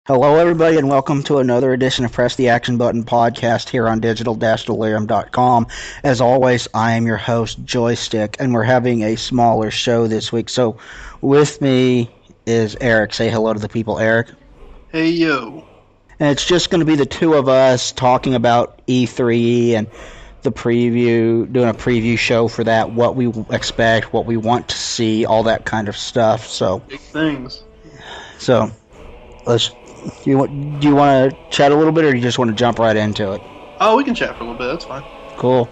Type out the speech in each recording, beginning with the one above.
Hello, everybody, and welcome to another edition of Press the Action Button podcast here on digital-delirium.com. As always, I am your host, Joystick, and we're having a smaller show this week. So with me is Eric. Say hello to the people, Eric. Hey, yo. And it's just going to be the two of us talking about E3 and the preview, doing a preview show for that, what we expect, what we want to see, all that kind of stuff. So Big things. So, let's. Do you want to chat a little bit, or do you just want to jump right into it? Oh, we can chat for a little bit. That's fine. Cool.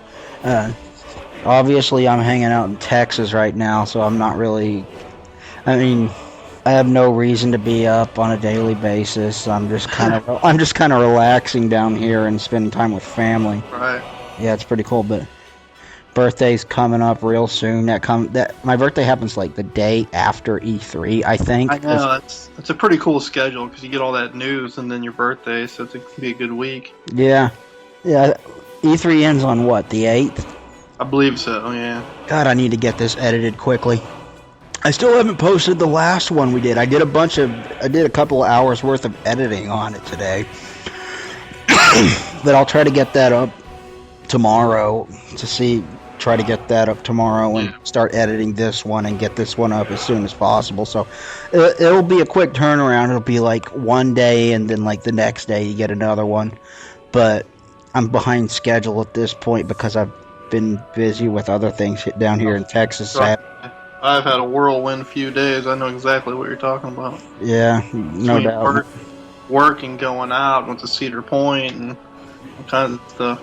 Obviously, I'm hanging out in Texas right now, so I'm not really. I mean, I have no reason to be up on a daily basis. I'm just kind of relaxing down here and spending time with family. Right. Yeah, it's pretty cool. But birthday's coming up real soon. My birthday happens like the day after E3, I think. I know it's a pretty cool schedule because you get all that news and then your birthday, so it can be a good week. Yeah. E3 ends on what, the 8th? I believe so. Yeah. God, I need to get this edited quickly. I still haven't posted the last one we did. I did a couple of hours worth of editing on it today. But I'll try to get that up tomorrow try to get that up tomorrow and start editing this one and get this one up as soon as possible. So it'll be a quick turnaround. It'll be like one day and then like the next day you get another one. But I'm behind schedule at this point because I've been busy with other things down here in Texas. Right. I've had a whirlwind few days. I know exactly what you're talking about. Yeah, no doubt. Work and going out, went to Cedar Point and all kinds of stuff.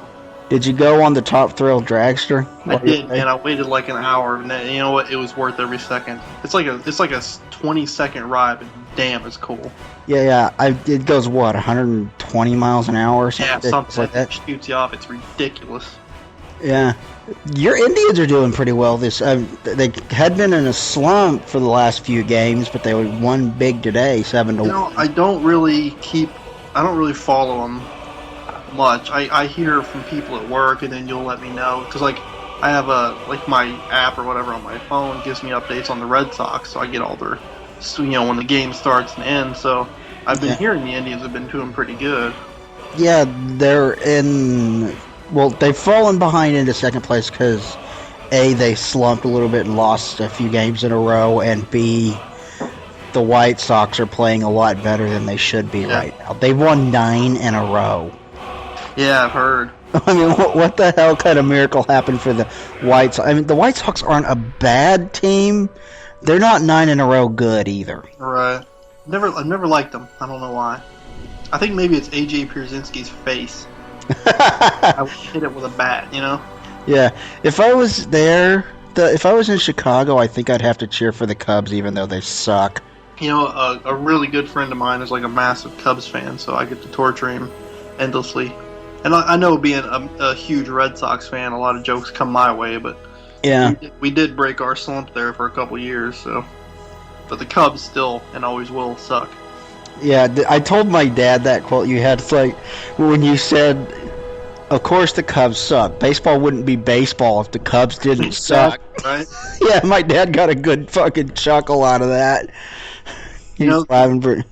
Did you go on the Top Thrill Dragster? I did, and I waited like an hour, and you know what? It was worth every second. It's like a 20-second ride, but damn, it's cool. Yeah. It goes what, 120 miles an hour or something? Yeah, something like that. Shoots you off. It's ridiculous. Yeah, your Indians are doing pretty well. They had been in a slump for the last few games, but they won big today, 7-1. I don't really follow them much. I hear from people at work, and then you'll let me know because like I have my app or whatever on my phone gives me updates on the Red Sox, so I get all their when the game starts and ends. So I've been hearing the Indians have been doing pretty good. Yeah, they've fallen behind into second place because A, they slumped a little bit and lost a few games in a row, and B, the White Sox are playing a lot better than they should be right now. They've won 9 in a row. Yeah, I've heard. I mean, what the hell kind of miracle happened for the White Sox? I mean, the White Sox aren't a bad team. They're not 9 in a row good either. Right. I've never liked them. I don't know why. I think maybe it's A.J. Pierzynski's face. I would hit it with a bat, Yeah. If I was there, if I was in Chicago, I think I'd have to cheer for the Cubs, even though they suck. A really good friend of mine is like a massive Cubs fan, so I get to torture him endlessly. And I know being a huge Red Sox fan, a lot of jokes come my way, but yeah, we did break our slump there for a couple years. So, but the Cubs still and always will suck. Yeah, I told my dad that quote you had. It's like when you said, "Of course the Cubs suck. Baseball wouldn't be baseball if the Cubs didn't suck." Right? Yeah, my dad got a good fucking chuckle out of that. He's laughing for.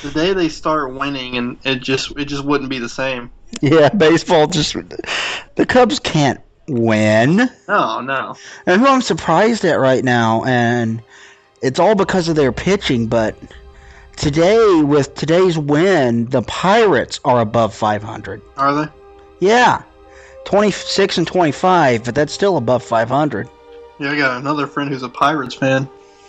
The day they start winning, and it just wouldn't be the same. Yeah, baseball the Cubs can't win. No. And who I'm surprised at right now, and it's all because of their pitching, but today, with today's win, the Pirates are above 500. Are they? Yeah. 26 and 25, but that's still above 500. Yeah, I got another friend who's a Pirates fan.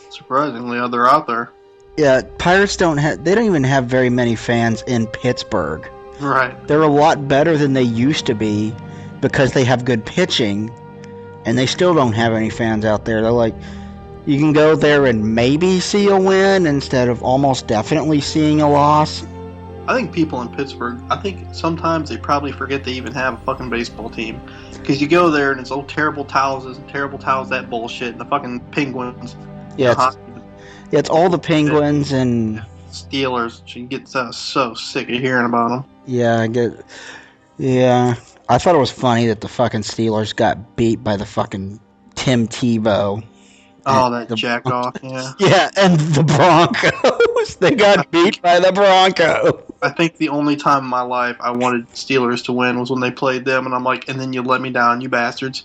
Surprisingly, they're out there. Yeah, Pirates don't even have very many fans in Pittsburgh. Right. They're a lot better than they used to be because they have good pitching, and they still don't have any fans out there. They're like, you can go there and maybe see a win instead of almost definitely seeing a loss. I think people in Pittsburgh, sometimes they probably forget they even have a fucking baseball team. Because you go there and it's terrible towels, that bullshit, and the fucking Penguins. Yeah, it's all the Penguins and Steelers. She gets so sick of hearing about them. Yeah, I thought it was funny that the fucking Steelers got beat by the fucking Tim Tebow. Oh, that jack off, yeah. Yeah, and the Broncos. They got beat by the Broncos. I think the only time in my life I wanted Steelers to win was when they played them, and I'm like, and then you let me down, you bastards.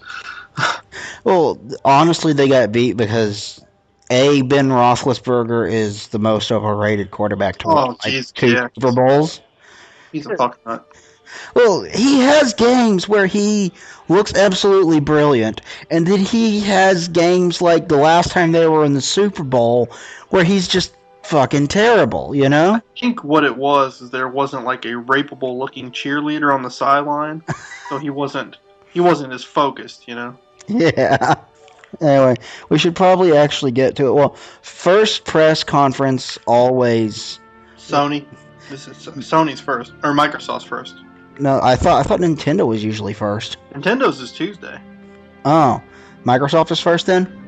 Well, honestly, they got beat because Ben Roethlisberger is the most overrated quarterback to win two Super Bowls. He's a fuck nut. Well, he has games where he looks absolutely brilliant, and then he has games like the last time they were in the Super Bowl where he's just fucking terrible, you know? I think what it was is there wasn't like a rapeable looking cheerleader on the sideline, so he wasn't as focused, you know? Yeah. Anyway, we should probably actually get to it. Well, first press conference always. Sony. This is Sony's first, or Microsoft's first. No, I thought Nintendo was usually first. Nintendo's is Tuesday. Oh, Microsoft is first then?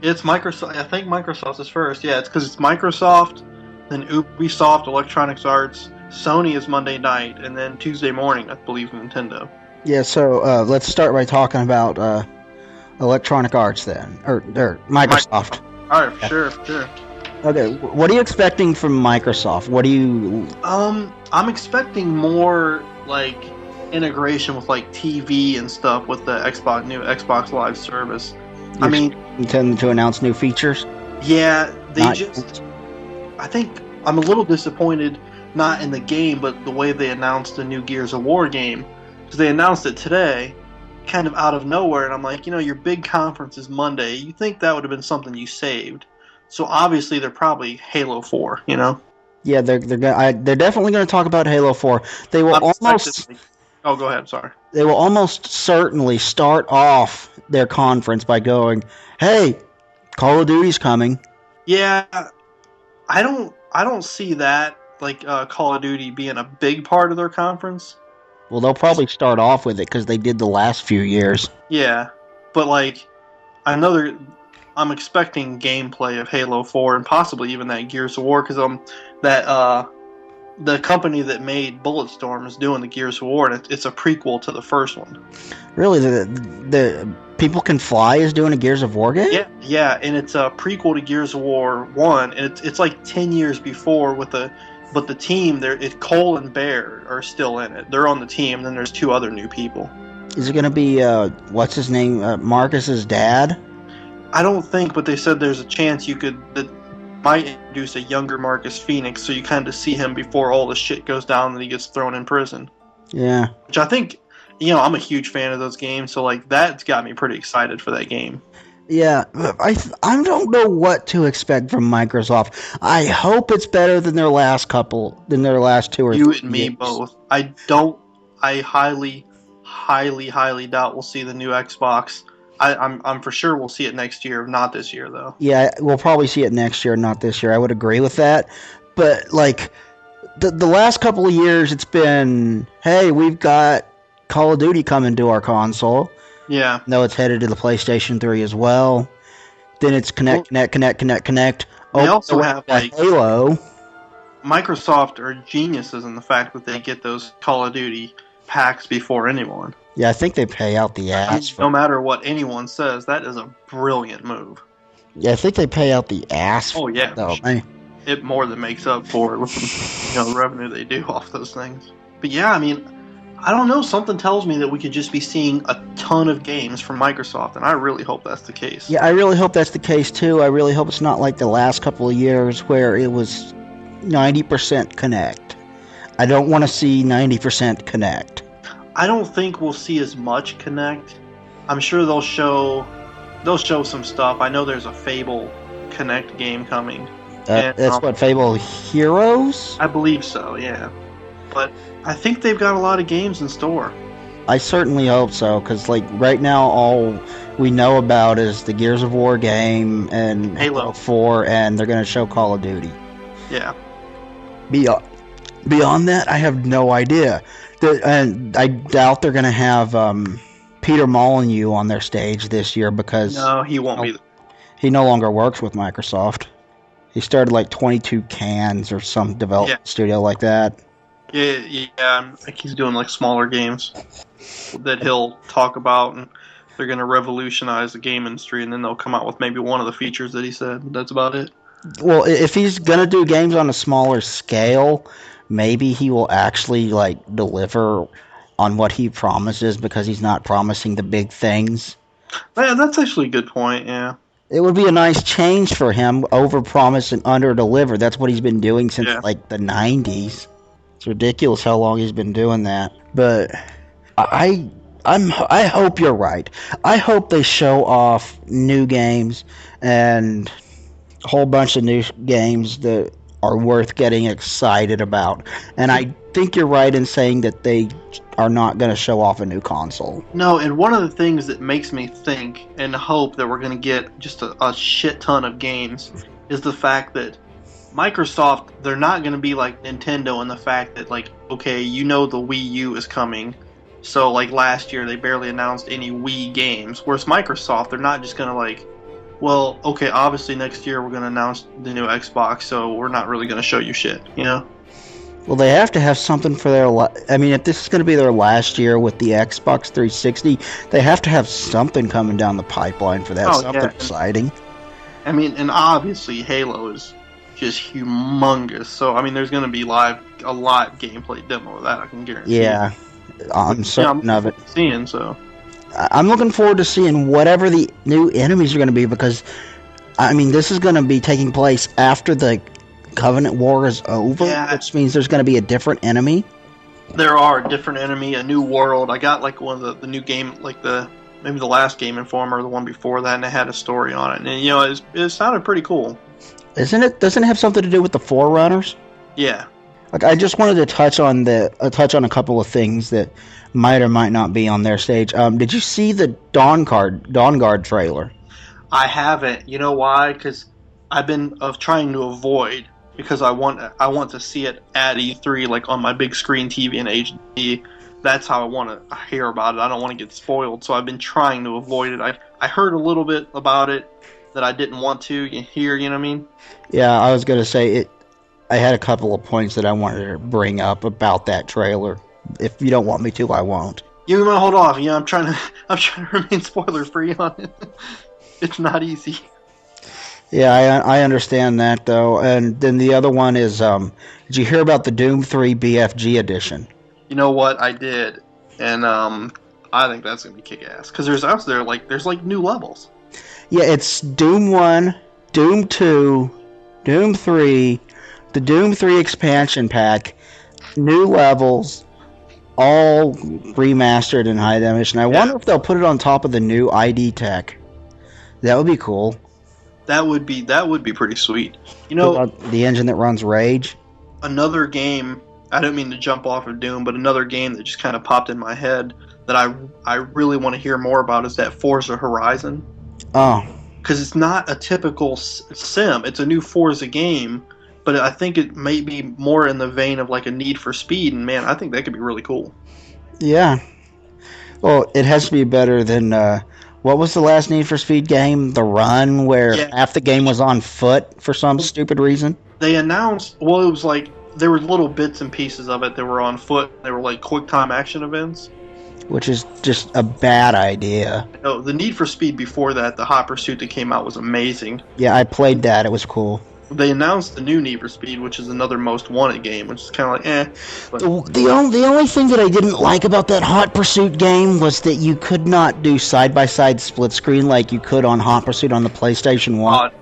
It's Microsoft. I think Microsoft is first. Yeah, it's because it's Microsoft, then Ubisoft, Electronic Arts. Sony is Monday night, and then Tuesday morning, I believe, Nintendo. Yeah, so let's start by talking about Electronic Arts then, or Microsoft. All right, sure. Okay, what are you expecting from Microsoft? What do you? I'm expecting more like integration with like TV and stuff with the new Xbox Live service. I mean, intending to announce new features? Yeah, I think I'm a little disappointed, not in the game, but the way they announced the new Gears of War game. Because they announced it today, kind of out of nowhere, and I'm like, your big conference is Monday. You think that would have been something you saved? So obviously they're probably Halo 4, Yeah, they're definitely going to talk about Halo 4. They will almost. Oh, go ahead. Sorry. They will almost certainly start off their conference by going, "Hey, Call of Duty's coming." Yeah, I don't see that like Call of Duty being a big part of their conference. Well, they'll probably start off with it because they did the last few years. Yeah, but I'm expecting gameplay of Halo 4 and possibly even that Gears of War because the company that made Bulletstorm is doing the Gears of War, and it's a prequel to the first one. Really, the People Can Fly is doing a Gears of War game? Yeah, and it's a prequel to Gears of War 1, and it's like 10 years before but the team there, Cole and Bear are still in it. They're on the team, and then there's 2 other new people. Is it going to be what's his name, Marcus's dad? I don't think, but they said there's a chance that might introduce a younger Marcus Phoenix, so you kind of see him before all the shit goes down and he gets thrown in prison. Yeah. Which I think, I'm a huge fan of those games, so like that's got me pretty excited for that game. Yeah, I don't know what to expect from Microsoft. I hope it's better than their last 2 or 3 You and me both. I highly, highly, highly doubt we'll see the new Xbox. I'm for sure we'll see it next year, not this year though. Yeah, we'll probably see it next year, not this year. I would agree with that. But like the last couple of years, it's been, hey, we've got Call of Duty coming to our console. Yeah. No, it's headed to the PlayStation 3 as well. Then it's connect. They also have like Halo. Microsoft are geniuses in the fact that they get those Call of Duty packs before anyone. Yeah, I think they pay out the ass. No matter what anyone says, that is a brilliant move. Yeah, I think they pay out the ass. Oh yeah, sure. It more than makes up for it with the revenue they do off those things. But yeah, I don't know. Something tells me that we could just be seeing a ton of games from Microsoft, and I really hope that's the case. Yeah, I really hope that's the case too. I really hope it's not like the last couple of years where it was 90% Connect. I don't want to see 90% Connect. I don't think we'll see as much Connect. I'm sure they'll show some stuff. I know there's a Fable Connect game coming. That's what, Fable Heroes? I believe so, yeah. But I think they've got a lot of games in store. I certainly hope so, because like right now all we know about is the Gears of War game and Halo 4, and they're going to show Call of Duty. Yeah. Beyond that, I have no idea. And I doubt they're going to have Peter Molyneux on their stage this year because... No, he won't be. He no longer works with Microsoft. He started like 22 Cans or some development studio like that. Yeah, I think he's doing like smaller games that he'll talk about. And they're going to revolutionize the game industry, and then they'll come out with maybe one of the features that he said. But that's about it. Well, if he's going to do games on a smaller scale, maybe he will actually like deliver on what he promises because he's not promising the big things. Yeah, that's actually a good point, yeah. It would be a nice change for him, overpromise and underdeliver. That's what he's been doing since like the 90s. It's ridiculous how long he's been doing that. But I hope you're right. I hope they show off new games and a whole bunch of new games that are worth getting excited about. And I think you're right in saying that they are not going to show off a new console. No, and one of the things that makes me think and hope that we're going to get just a shit ton of games is the fact that Microsoft, they're not going to be like Nintendo in the fact that, like, okay, you know the Wii U is coming. So, like, last year they barely announced any Wii games. Whereas Microsoft, they're not just going to, like, well, okay, obviously next year we're going to announce the new Xbox, so we're not really going to show you shit, you know? Well, they have to have something for their... I mean, if this is going to be their last year with the Xbox 360, they have to have something coming down the pipeline for that. Something exciting. I mean, and obviously Halo is just humongous. So, I mean, there's going to be a live gameplay demo of that, I can guarantee. Yeah, I'm certain of it. I'm looking forward to seeing whatever the new enemies are going to be because, I mean, this is going to be taking place after the Covenant War is over, which means there's going to be a different enemy. There are a different enemy, a new world. I got like one of the new game, like maybe the last Game Informer, or the one before that, and it had a story on it, and you know it sounded pretty cool. Doesn't it have something to do with the Forerunners? Yeah. Like I just wanted to touch on a couple of things that might or might not be on their stage. Did you see the Dawn Guard trailer? I haven't. You know why? Because I've been trying to avoid. Because I want to see it at E3, like on my big screen TV in HD. That's how I want to hear about it. I don't want to get spoiled, so I've been trying to avoid it. I heard a little bit about it that I didn't want to hear. You know what I mean? Yeah, I was gonna say it. I had a couple of points that I wanted to bring up about that trailer. If you don't want me to, I won't. You want to hold off? Yeah, I'm trying to remain spoiler free on it. It's not easy. Yeah, I understand that, though. And then the other one is, did you hear about the Doom 3 BFG Edition? You know what? I did. And I think that's going to be kick-ass. Because there's new levels. Yeah, it's Doom 1, Doom 2, Doom 3, the Doom 3 expansion pack, new levels, all remastered in high definition. I wonder if they'll put it on top of the new ID tech. That would be cool. That would be pretty sweet. You know, the engine that runs Rage. Another game. I don't mean to jump off of Doom, but another game that just kind of popped in my head that I really want to hear more about is that Forza Horizon. Oh, because it's not a typical sim. It's a new Forza game, but I think it may be more in the vein of like a Need for Speed. And man, I think that could be really cool. Yeah. Well, it has to be better than. What was the last Need for Speed game? The Run, where half the game was on foot for some stupid reason? They announced, it was like, there were little bits and pieces of it that were on foot. They were like quick time action events. Which is just a bad idea. No, the Need for Speed before that, the Hot Pursuit that came out was amazing. Yeah, I played that. It was cool. They announced the new Need for Speed, which is another most wanted game, which is kind of like, eh. But the only thing that I didn't like about that Hot Pursuit game was that you could not do side-by-side split screen like you could on Hot Pursuit on the PlayStation 1.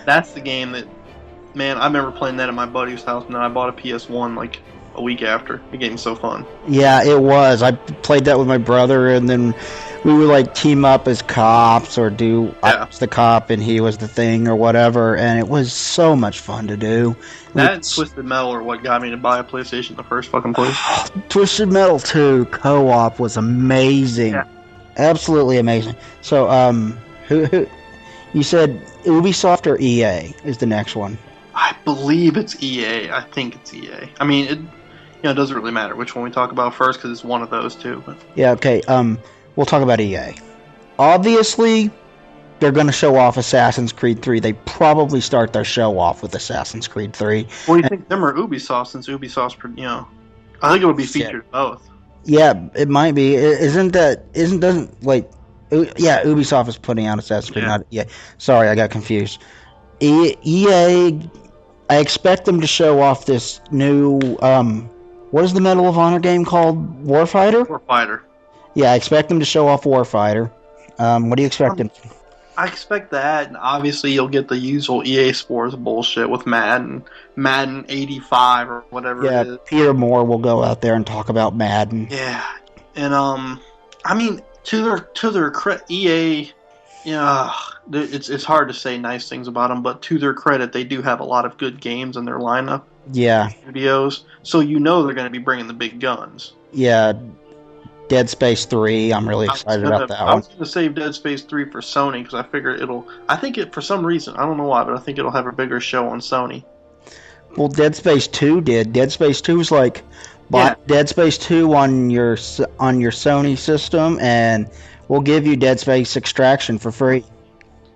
That's the game that, man, I remember playing that at my buddy's house, and then I bought a PS1 like a week after. The game was so fun. Yeah, it was. I played that with my brother, and then we would like team up as cops or do I was the cop and he was the thing or whatever, and it was so much fun to do. That Twisted Metal are what got me to buy a PlayStation in the first fucking place. Twisted Metal 2 co-op was amazing. Yeah. Absolutely amazing. So, who you said Ubisoft or EA is the next one? I believe it's EA. I think it's EA. I mean, it doesn't really matter which one we talk about first because it's one of those two. But. Yeah, okay. We'll talk about EA. Obviously, they're going to show off Assassin's Creed 3. They probably start their show off with Assassin's Creed 3. Well, you think them or Ubisoft, since Ubisoft's, I think it would be featured both. Yeah, it might be. Doesn't Yeah, Ubisoft is putting out Assassin's Creed. Yeah. Not, yeah, sorry, I got confused. EA, I expect them to show off this new, what is the Medal of Honor game called? Warfighter? Warfighter. Yeah, I expect them to show off Warfighter. What do you expect them? I expect that, and obviously you'll get the usual EA Sports bullshit with Madden 85 or whatever it is. Peter Moore will go out there and talk about Madden. Yeah, and I mean, to their credit, EA, yeah, it's hard to say nice things about them, but to their credit, they do have a lot of good games in their lineup. Yeah. Studios, so you know they're going to be bringing the big guns. Yeah. Dead Space 3, I'm really excited about that one. I was going to save Dead Space 3 for Sony because I figure for some reason, I don't know why, but I think it'll have a bigger show on Sony. Well, Dead Space 2 did. Dead Space 2 was like, Dead Space 2 on your Sony system, and we'll give you Dead Space Extraction for free.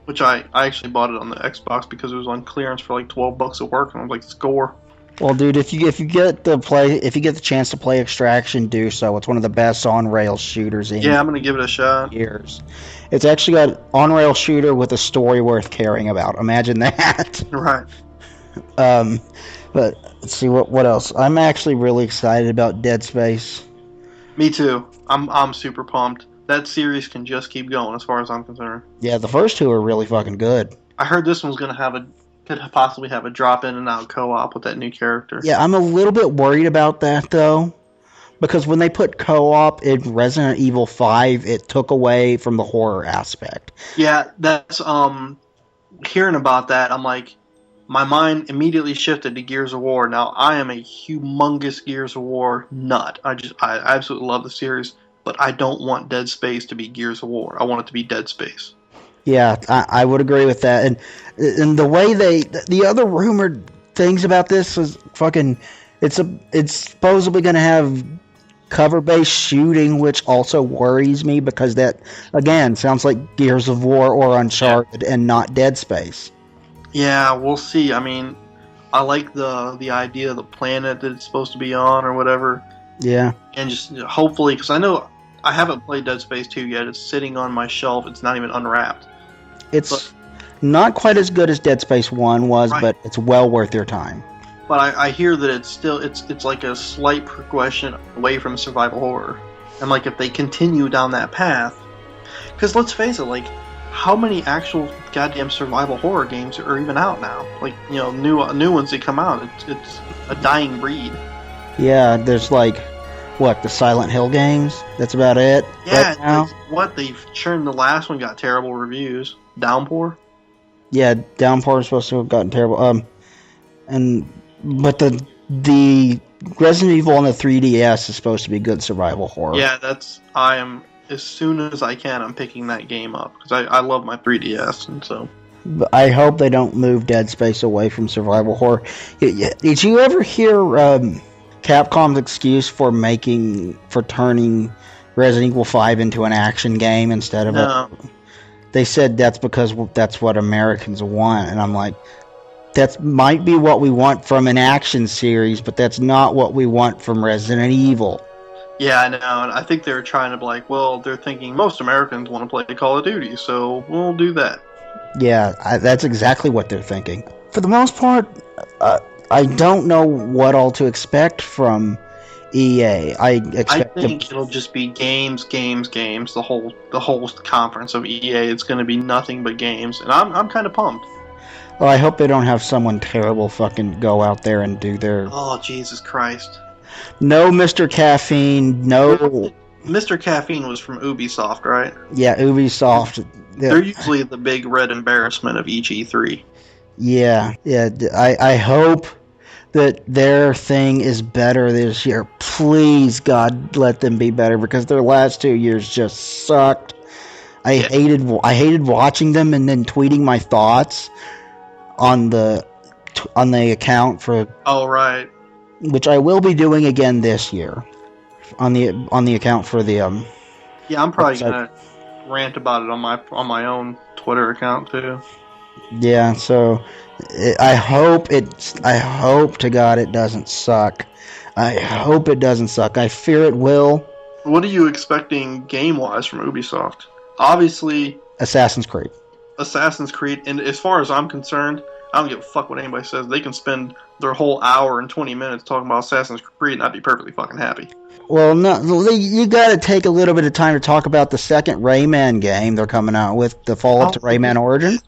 Which I actually bought it on the Xbox because it was on clearance for like $12 at work, and I was like, score. Well, dude, if you get the chance to play Extraction, do so. It's one of the best on-rail shooters in I'm gonna give it a shot. Years. It's actually got on-rail shooter with a story worth caring about. Imagine that. Right. But let's see what else. I'm actually really excited about Dead Space. Me too. I'm super pumped. That series can just keep going, as far as I'm concerned. Yeah, the first two are really fucking good. I heard this one's gonna could possibly have a drop in and out co-op with that new character. Yeah, I'm a little bit worried about that though, because when they put co-op in Resident Evil 5, it took away from the horror aspect. Yeah, that's hearing about that, I'm like, my mind immediately shifted to Gears of War. Now, I am a humongous Gears of War nut. I absolutely love the series, but I don't want Dead Space to be Gears of War. I want it to be Dead Space. Yeah, I would agree with that. And the way the other rumored things about this is fucking, it's supposedly going to have cover-based shooting, which also worries me because that, again, sounds like Gears of War or Uncharted and not Dead Space. Yeah, we'll see. I mean, I like the idea of the planet that it's supposed to be on or whatever. Yeah. And just hopefully, because I know I haven't played Dead Space 2 yet. It's sitting on my shelf. It's not even unwrapped. It's not quite as good as Dead Space 1 was, right. But it's well worth your time. But I hear that it's like a slight progression away from survival horror. And like if they continue down that path, because let's face it, like how many actual goddamn survival horror games are even out now? Like, you know, new ones that come out. It's a dying breed. Yeah, there's like the Silent Hill games. That's about it. Yeah, right now. They've churned. The last one got terrible reviews. Downpour. Yeah, Downpour is supposed to have gotten terrible. But the Resident Evil on the 3DS is supposed to be good survival horror. Yeah, I am, as soon as I can, I'm picking that game up because I love my 3DS, and so. But I hope they don't move Dead Space away from survival horror. Did you ever hear Capcom's excuse for turning Resident Evil 5 into an action game instead of They said that's because that's what Americans want, and I'm like, that might be what we want from an action series, but that's not what we want from Resident Evil. Yeah, I know, and I think they're trying to be like, well, they're thinking most Americans want to play Call of Duty, so we'll do that. Yeah, that's exactly what they're thinking. For the most part, I don't know what all to expect from EA. I think it'll just be games. The whole conference of EA. It's going to be nothing but games, and I'm kind of pumped. Well, I hope they don't have someone terrible fucking go out there and do their. Oh, Jesus Christ! No, Mr. Caffeine. No. Mr. Caffeine was from Ubisoft, right? Yeah, Ubisoft. They're usually the big red embarrassment of each E3. Yeah. I hope that their thing is better this year. Please, God, let them be better because their last 2 years just sucked. I hated watching them and then tweeting my thoughts on the account for. Oh, right. Which I will be doing again this year on the account for the Yeah, I'm probably gonna rant about it on my own Twitter account too. Yeah, so I hope to God it doesn't suck. I hope it doesn't suck. I fear it will. What are you expecting game-wise from Ubisoft? Obviously, Assassin's Creed. Assassin's Creed, and as far as I'm concerned, I don't give a fuck what anybody says. They can spend their whole hour and 20 minutes talking about Assassin's Creed, and I'd be perfectly fucking happy. Well, no, you got to take a little bit of time to talk about the second Rayman game they're coming out with, the follow-up to Rayman Origins.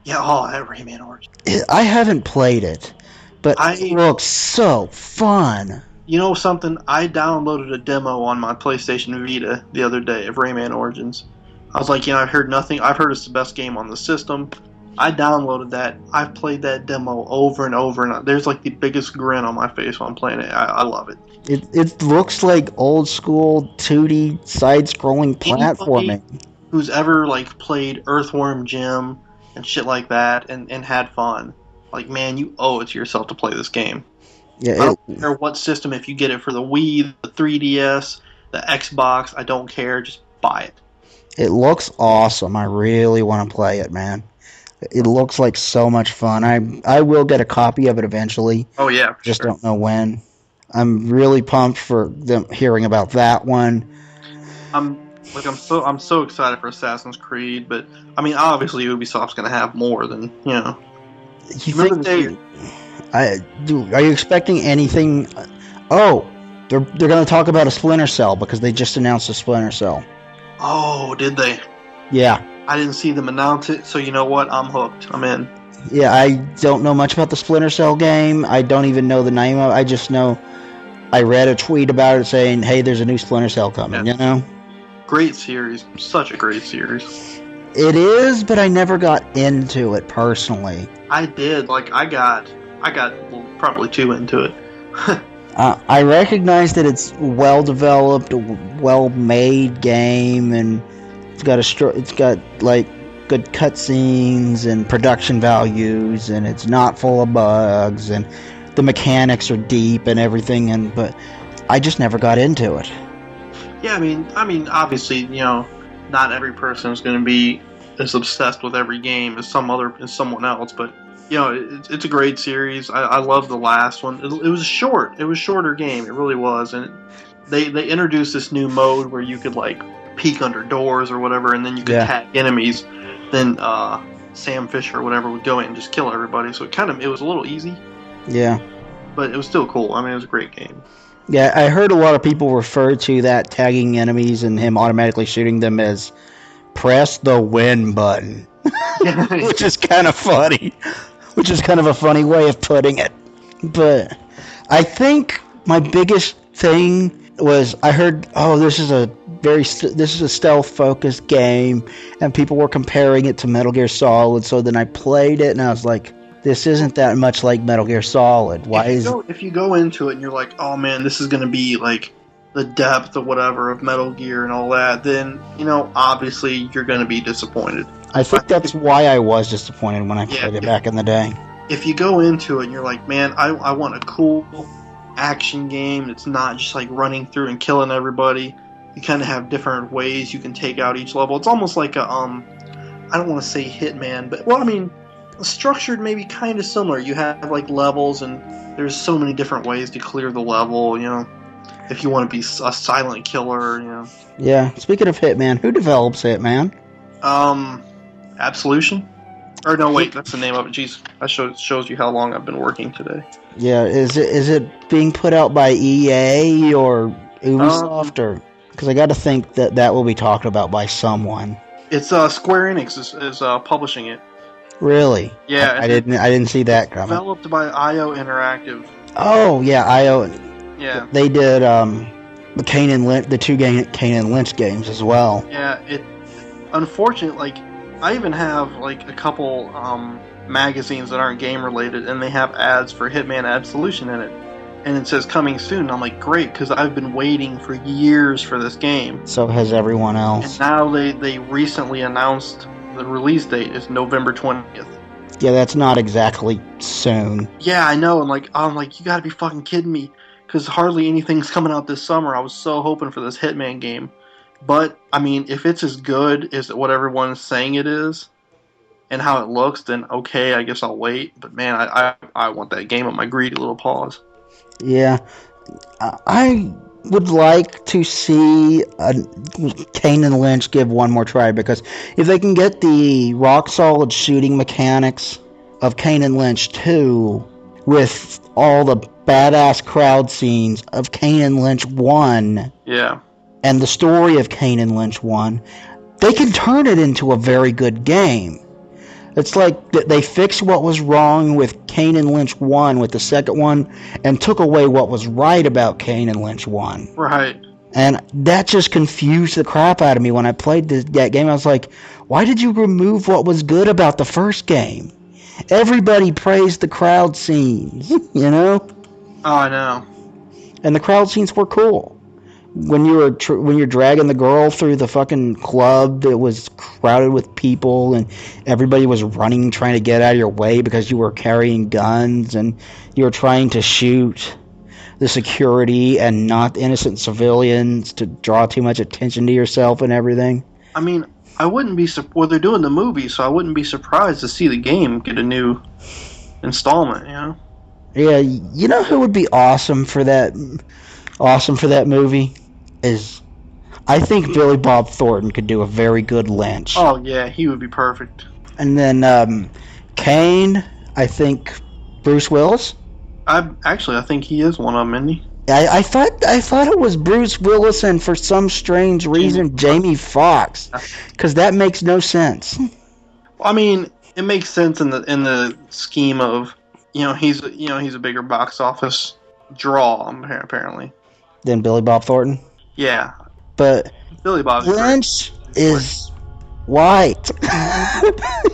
Yeah, that Rayman Origins. I haven't played it, but it looks so fun. You know something? I downloaded a demo on my PlayStation Vita the other day of Rayman Origins. I was like, I've heard nothing. I've heard it's the best game on the system. I downloaded that. I've played that demo over and over, and there's like the biggest grin on my face while I'm playing it. I love it. It looks like old school 2D side-scrolling platforming. Anybody who's ever like played Earthworm Jim and shit like that and had fun, like, man, you owe it to yourself to play this game. Yeah, I don't care what system. If you get it for the Wii, the 3DS, the Xbox, I don't care. Just buy it. It looks awesome. I really want to play it, man. It looks like so much fun. I will get a copy of it eventually. Oh yeah, just don't know when. I'm really pumped for them hearing about that one. I'm so excited for Assassin's Creed, but I mean, obviously Ubisoft's going to have more than You think are you expecting anything? Oh, they're going to talk about a Splinter Cell because they just announced a Splinter Cell. Oh, did they? Yeah. I didn't see them announce it, so you know what? I'm hooked. I'm in. Yeah, I don't know much about the Splinter Cell game. I don't even know the name of it. I just know I read a tweet about it saying, hey, there's a new Splinter Cell coming, Great series. Such a great series. It is, but I never got into it personally. I did. Like, I got probably too into it. I recognize that it's well-developed, well-made game, and it's got like good cutscenes and production values, and it's not full of bugs, and the mechanics are deep and everything. But I just never got into it. Yeah, I mean, obviously, not every person is going to be as obsessed with every game as someone else, but. It's a great series. I love the last one. It was short. It was a shorter game. It really was. And they introduced this new mode where you could like peek under doors or whatever, and then you could tag enemies. Then Sam Fisher or whatever would go in and just kill everybody. So it was a little easy. Yeah. But it was still cool. I mean, it was a great game. Yeah, I heard a lot of people refer to that tagging enemies and him automatically shooting them as press the win button, which is kind of funny. Which is kind of a funny way of putting it. But I think my biggest thing was I heard, this is a stealth-focused game, and people were comparing it to Metal Gear Solid, so then I played it, and I was like, this isn't that much like Metal Gear Solid. If you go into it and you're like, oh man, this is going to be like the depth or whatever of Metal Gear and all that, then, obviously you're going to be disappointed. I think that's why I was disappointed when I played it back in the day. If you go into it and you're like, man, I want a cool action game that's not just like running through and killing everybody. You kind of have different ways you can take out each level. It's almost like a, I don't want to say Hitman, but, well, I mean, structured maybe kind of similar. You have like levels and there's so many different ways to clear the level, if you want to be a silent killer, Yeah, speaking of Hitman, who develops Hitman? Absolution? Or no, wait, that's the name of it. Jeez, that shows you how long I've been working today. Yeah, is it being put out by EA or Ubisoft or? Because I got to think that will be talked about by someone. It's Square Enix is publishing it. Really? Yeah, I didn't see that coming. Developed by IO Interactive. Oh yeah, IO. Yeah. They did the two Kane and Lynch games as well. Yeah, unfortunately, like, I even have like a couple magazines that aren't game related, and they have ads for Hitman Absolution in it, and it says coming soon. I'm like, great, because I've been waiting for years for this game. So has everyone else. And now they recently announced the release date is November 20th. Yeah, that's not exactly soon. Yeah, I know, and I'm like, you gotta be fucking kidding me, because hardly anything's coming out this summer. I was so hoping for this Hitman game. But, I mean, if it's as good as what everyone's saying it is, and how it looks, then okay, I guess I'll wait. But man, I want that game on my greedy little paws. Yeah. I would like to see Kane and Lynch give one more try, because if they can get the rock solid shooting mechanics of Kane and Lynch 2 with all the badass crowd scenes of Kane and Lynch 1 Yeah. and the story of Kane and Lynch 1, they can turn it into a very good game. It's like they fixed what was wrong with Kane and Lynch 1 with the second one and took away what was right about Kane and Lynch 1. Right. And that just confused the crap out of me when I played that game. I was like, why did you remove what was good about the first game? Everybody praised the crowd scenes, you know? Oh, I know. And the crowd scenes were cool. When you're dragging the girl through the fucking club that was crowded with people and everybody was running trying to get out of your way because you were carrying guns and you were trying to shoot the security and not innocent civilians to draw too much attention to yourself and everything. I mean, I wouldn't be well, they're doing the movie, so I wouldn't be surprised to see the game get a new installment, you know? Yeah, you know who would be awesome for that movie? I think Billy Bob Thornton could do a very good Lynch. Oh, yeah, he would be perfect. And then Kane, I think Bruce Willis. I think he is one of them, isn't he? I thought it was Bruce Willis and for some strange reason Jamie Foxx, because that makes no sense. Well, I mean, it makes sense in the scheme of, he's a bigger box office draw apparently Than Billy Bob Thornton. Yeah, but Billy Bob Lynch is white.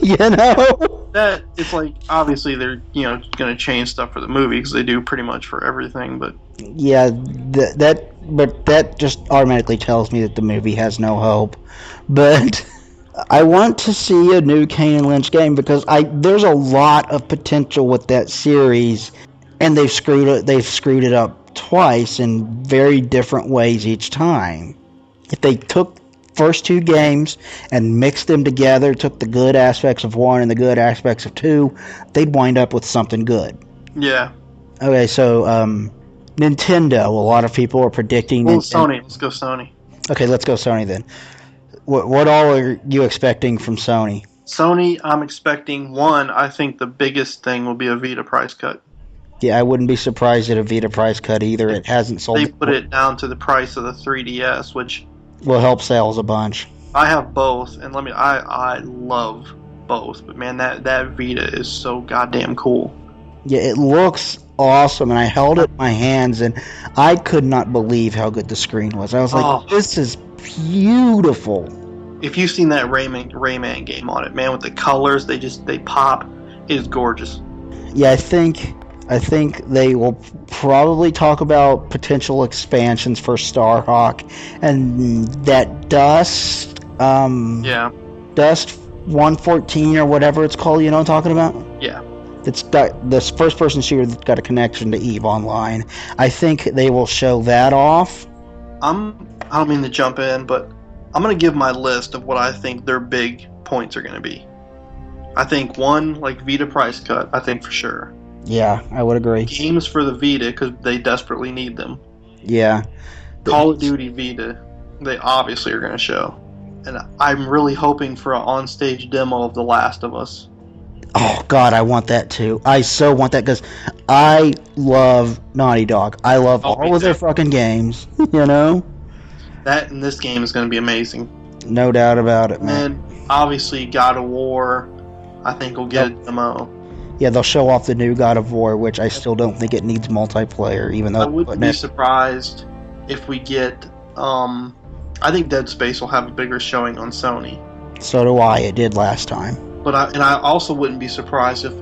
You know, that it's like obviously they're going to change stuff for the movie because they do pretty much for everything. But yeah, that just automatically tells me that the movie has no hope. But I want to see a new Kane and Lynch game because there's a lot of potential with that series, and they've screwed it up twice in very different ways each time. If they took first two games and mixed them together, took the good aspects of one and the good aspects of two, they'd wind up with something good. Yeah. Okay, so Nintendo, a lot of people are predicting... Well, Sony. Let's go Sony. Okay, let's go Sony then. What all are you expecting from Sony? Sony, I'm expecting one. I think the biggest thing will be a Vita price cut. Yeah, I wouldn't be surprised at a Vita price cut either. It hasn't sold. They put it down to the price of the 3DS, which will help sales a bunch. I have both, and I love both, but man, that Vita is so goddamn cool. Yeah, it looks awesome, and I held it in my hands, and I could not believe how good the screen was. I was like, this is beautiful. If you've seen that Rayman game on it, man, with the colors, they pop. It is gorgeous. Yeah, I think they will probably talk about potential expansions for Starhawk and that Dust. Dust 114 or whatever it's called. You know what I'm talking about? Yeah. It's got this first-person shooter that's got a connection to EVE Online. I think they will show that off. I don't mean to jump in, but I'm going to give my list of what I think their big points are going to be. I think one, like Vita price cut, I think for sure. Yeah, I would agree. Games for the Vita, because they desperately need them. Yeah. Call of Duty Vita, they obviously are going to show. And I'm really hoping for an on-stage demo of The Last of Us. Oh, God, I want that too. I so want that because I love Naughty Dog. I love all of their fucking games, you know? That and this game is going to be amazing. No doubt about it, man. And obviously God of War, I think will get a demo. Yeah, they'll show off the new God of War, which I still don't think it needs multiplayer, even though... I wouldn't be surprised if we get... I think Dead Space will have a bigger showing on Sony. So do I. It did last time. But I also wouldn't be surprised if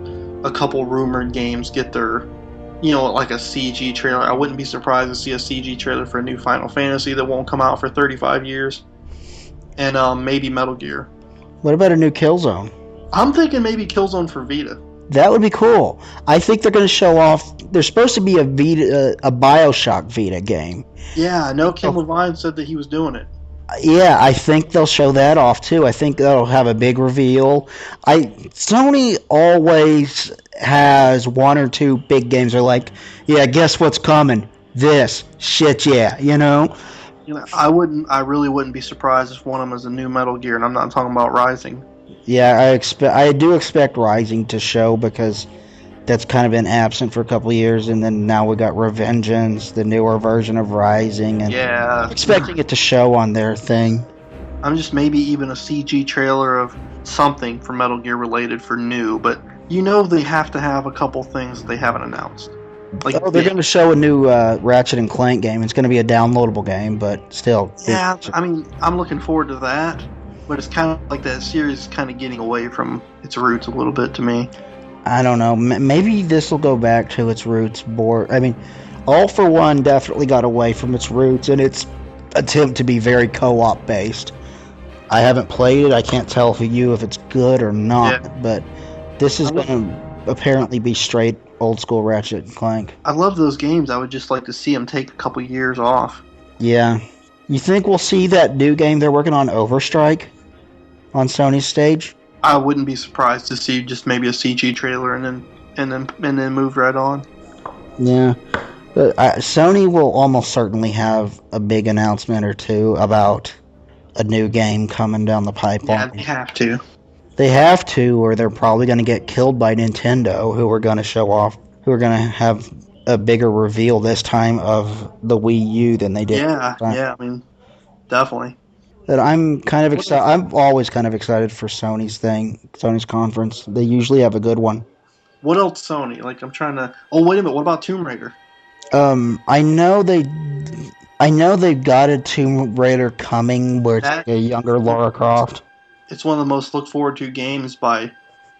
a couple rumored games get their, like a CG trailer. I wouldn't be surprised to see a CG trailer for a new Final Fantasy that won't come out for 35 years. And maybe Metal Gear. What about a new Killzone? I'm thinking maybe Killzone for Vita. That would be cool. I think they're going to show off... There's supposed to be a Bioshock Vita game. Yeah, no, Kim Levine said that he was doing it. Yeah, I think they'll show that off too. I think that'll have a big reveal. Sony always has one or two big games. They're like, yeah, guess what's coming? this shit, yeah, you know. I really wouldn't be surprised if one of them is a new Metal Gear, and I'm not talking about Rising. Yeah, I do expect Rising to show because that's kind of been absent for a couple of years, and then now we got Revengeance, the newer version of Rising, and Yeah, I'm expecting it to show on their thing. I'm just maybe even a CG trailer of something for Metal Gear related for new, but they have to have a couple things that they haven't announced. Like, Oh, they're going to show a new Ratchet and Clank game. It's going to be a downloadable game, but still. yeah, I mean, I'm looking forward to that, but it's kind of like that series is kind of getting away from its roots a little bit to me. I don't know. Maybe this will go back to its roots more. I mean, All for One definitely got away from its roots in its attempt to be very co-op based. I haven't played it. I can't tell for you if it's good or not, but this is going to apparently be straight old school Ratchet and Clank. I love those games. I would just like to see them take a couple years off. Yeah. You think we'll see that new game they're working on, Overstrike, on Sony's stage? I wouldn't be surprised to see just maybe a CG trailer and then move right on. Yeah. But Sony will almost certainly have a big announcement or two about a new game coming down the pipeline. Yeah, they have to. They have to, or they're probably going to get killed by Nintendo, who are going to show off, who are going to have a bigger reveal this time of the Wii U than they did. Yeah, I mean, definitely. That I'm kind of excited. I'm always kind of excited for Sony's conference. They usually have a good one. What else, Sony? Like, I'm trying to. Oh, wait a minute. What about Tomb Raider? I know they've got a Tomb Raider coming where it's like a younger Lara Croft. It's one of the most looked forward to games by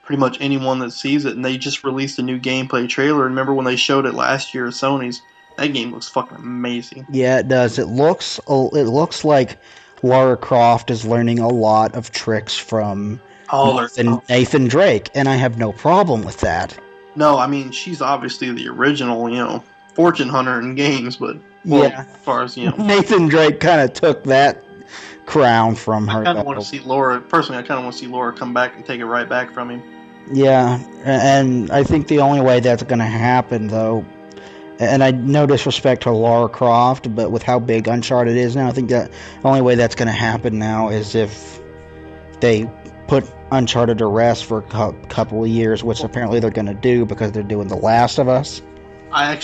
pretty much anyone that sees it, and they just released a new gameplay trailer. Remember when they showed it last year at Sony's? That game looks fucking amazing. Yeah, it does. It looks like Lara Croft is learning a lot of tricks from Nathan Drake, and I have no problem with that. No, I mean, she's obviously the original, fortune hunter in games, but as far as Nathan Drake kind of took that crown from her. I kind of want to see Laura. Personally, I kind of want to see Laura come back and take it right back from him. Yeah, and I think the only way that's going to happen, though, and I no disrespect to Lara Croft, but with how big Uncharted is now, I think that the only way that's going to happen now is if they put Uncharted to rest for a couple of years, which apparently they're going to do because they're doing The Last of Us. I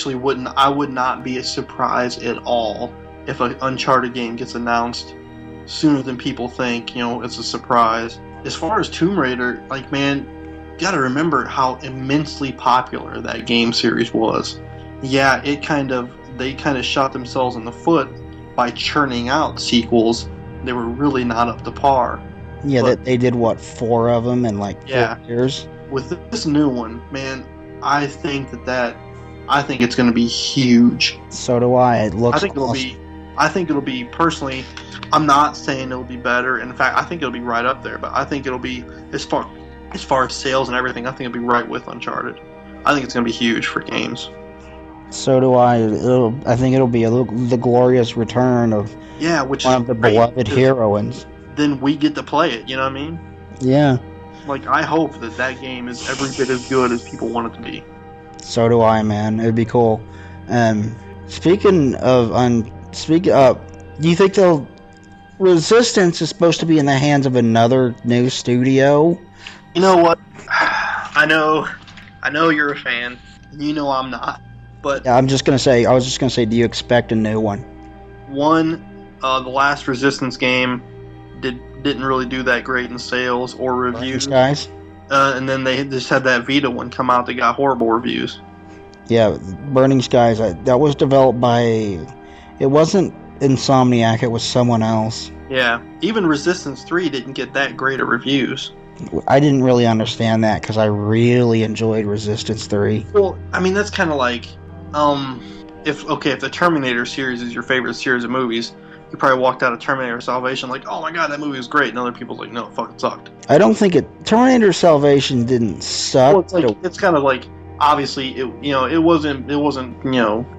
would not be surprised at all if an Uncharted game gets announced sooner than people think, it's a surprise. As far as Tomb Raider, man, you gotta remember how immensely popular that game series was. Yeah, they kind of shot themselves in the foot by churning out sequels. They were really not up to par. Yeah, but they did, 4 of them in 4 years? With this new one, man, I think it's going to be huge. So do I. It looks I think it'll be, personally, I'm not saying it'll be better. In fact, I think it'll be right up there, but I think it'll be, as far as sales and everything, I think it'll be right with Uncharted. I think it's going to be huge for games. So do I. I think it'll be the glorious return of one of the beloved heroines. Then we get to play it, you know what I mean? Yeah. I hope that game is every bit as good as people want it to be. So do I, man. It'd be cool. Speaking of, do you think Resistance is supposed to be in the hands of another new studio? You know what? I know you're a fan. You know I'm not. But I was just gonna say, do you expect a new one? The last Resistance game didn't really do that great in sales or reviews. Guys. And then they just had that Vita one come out that got horrible reviews. Yeah, Burning Skies. That was developed by. It wasn't Insomniac. It was someone else. Yeah, even Resistance 3 didn't get that great of reviews. I didn't really understand that because I really enjoyed Resistance 3. Well, I mean that's kind of like, if the Terminator series is your favorite series of movies, you probably walked out of Terminator Salvation like, oh my god, that movie was great, and other people's like, no, it fucking sucked. I don't think Terminator Salvation didn't suck. Well, it's kind of like, obviously, it wasn't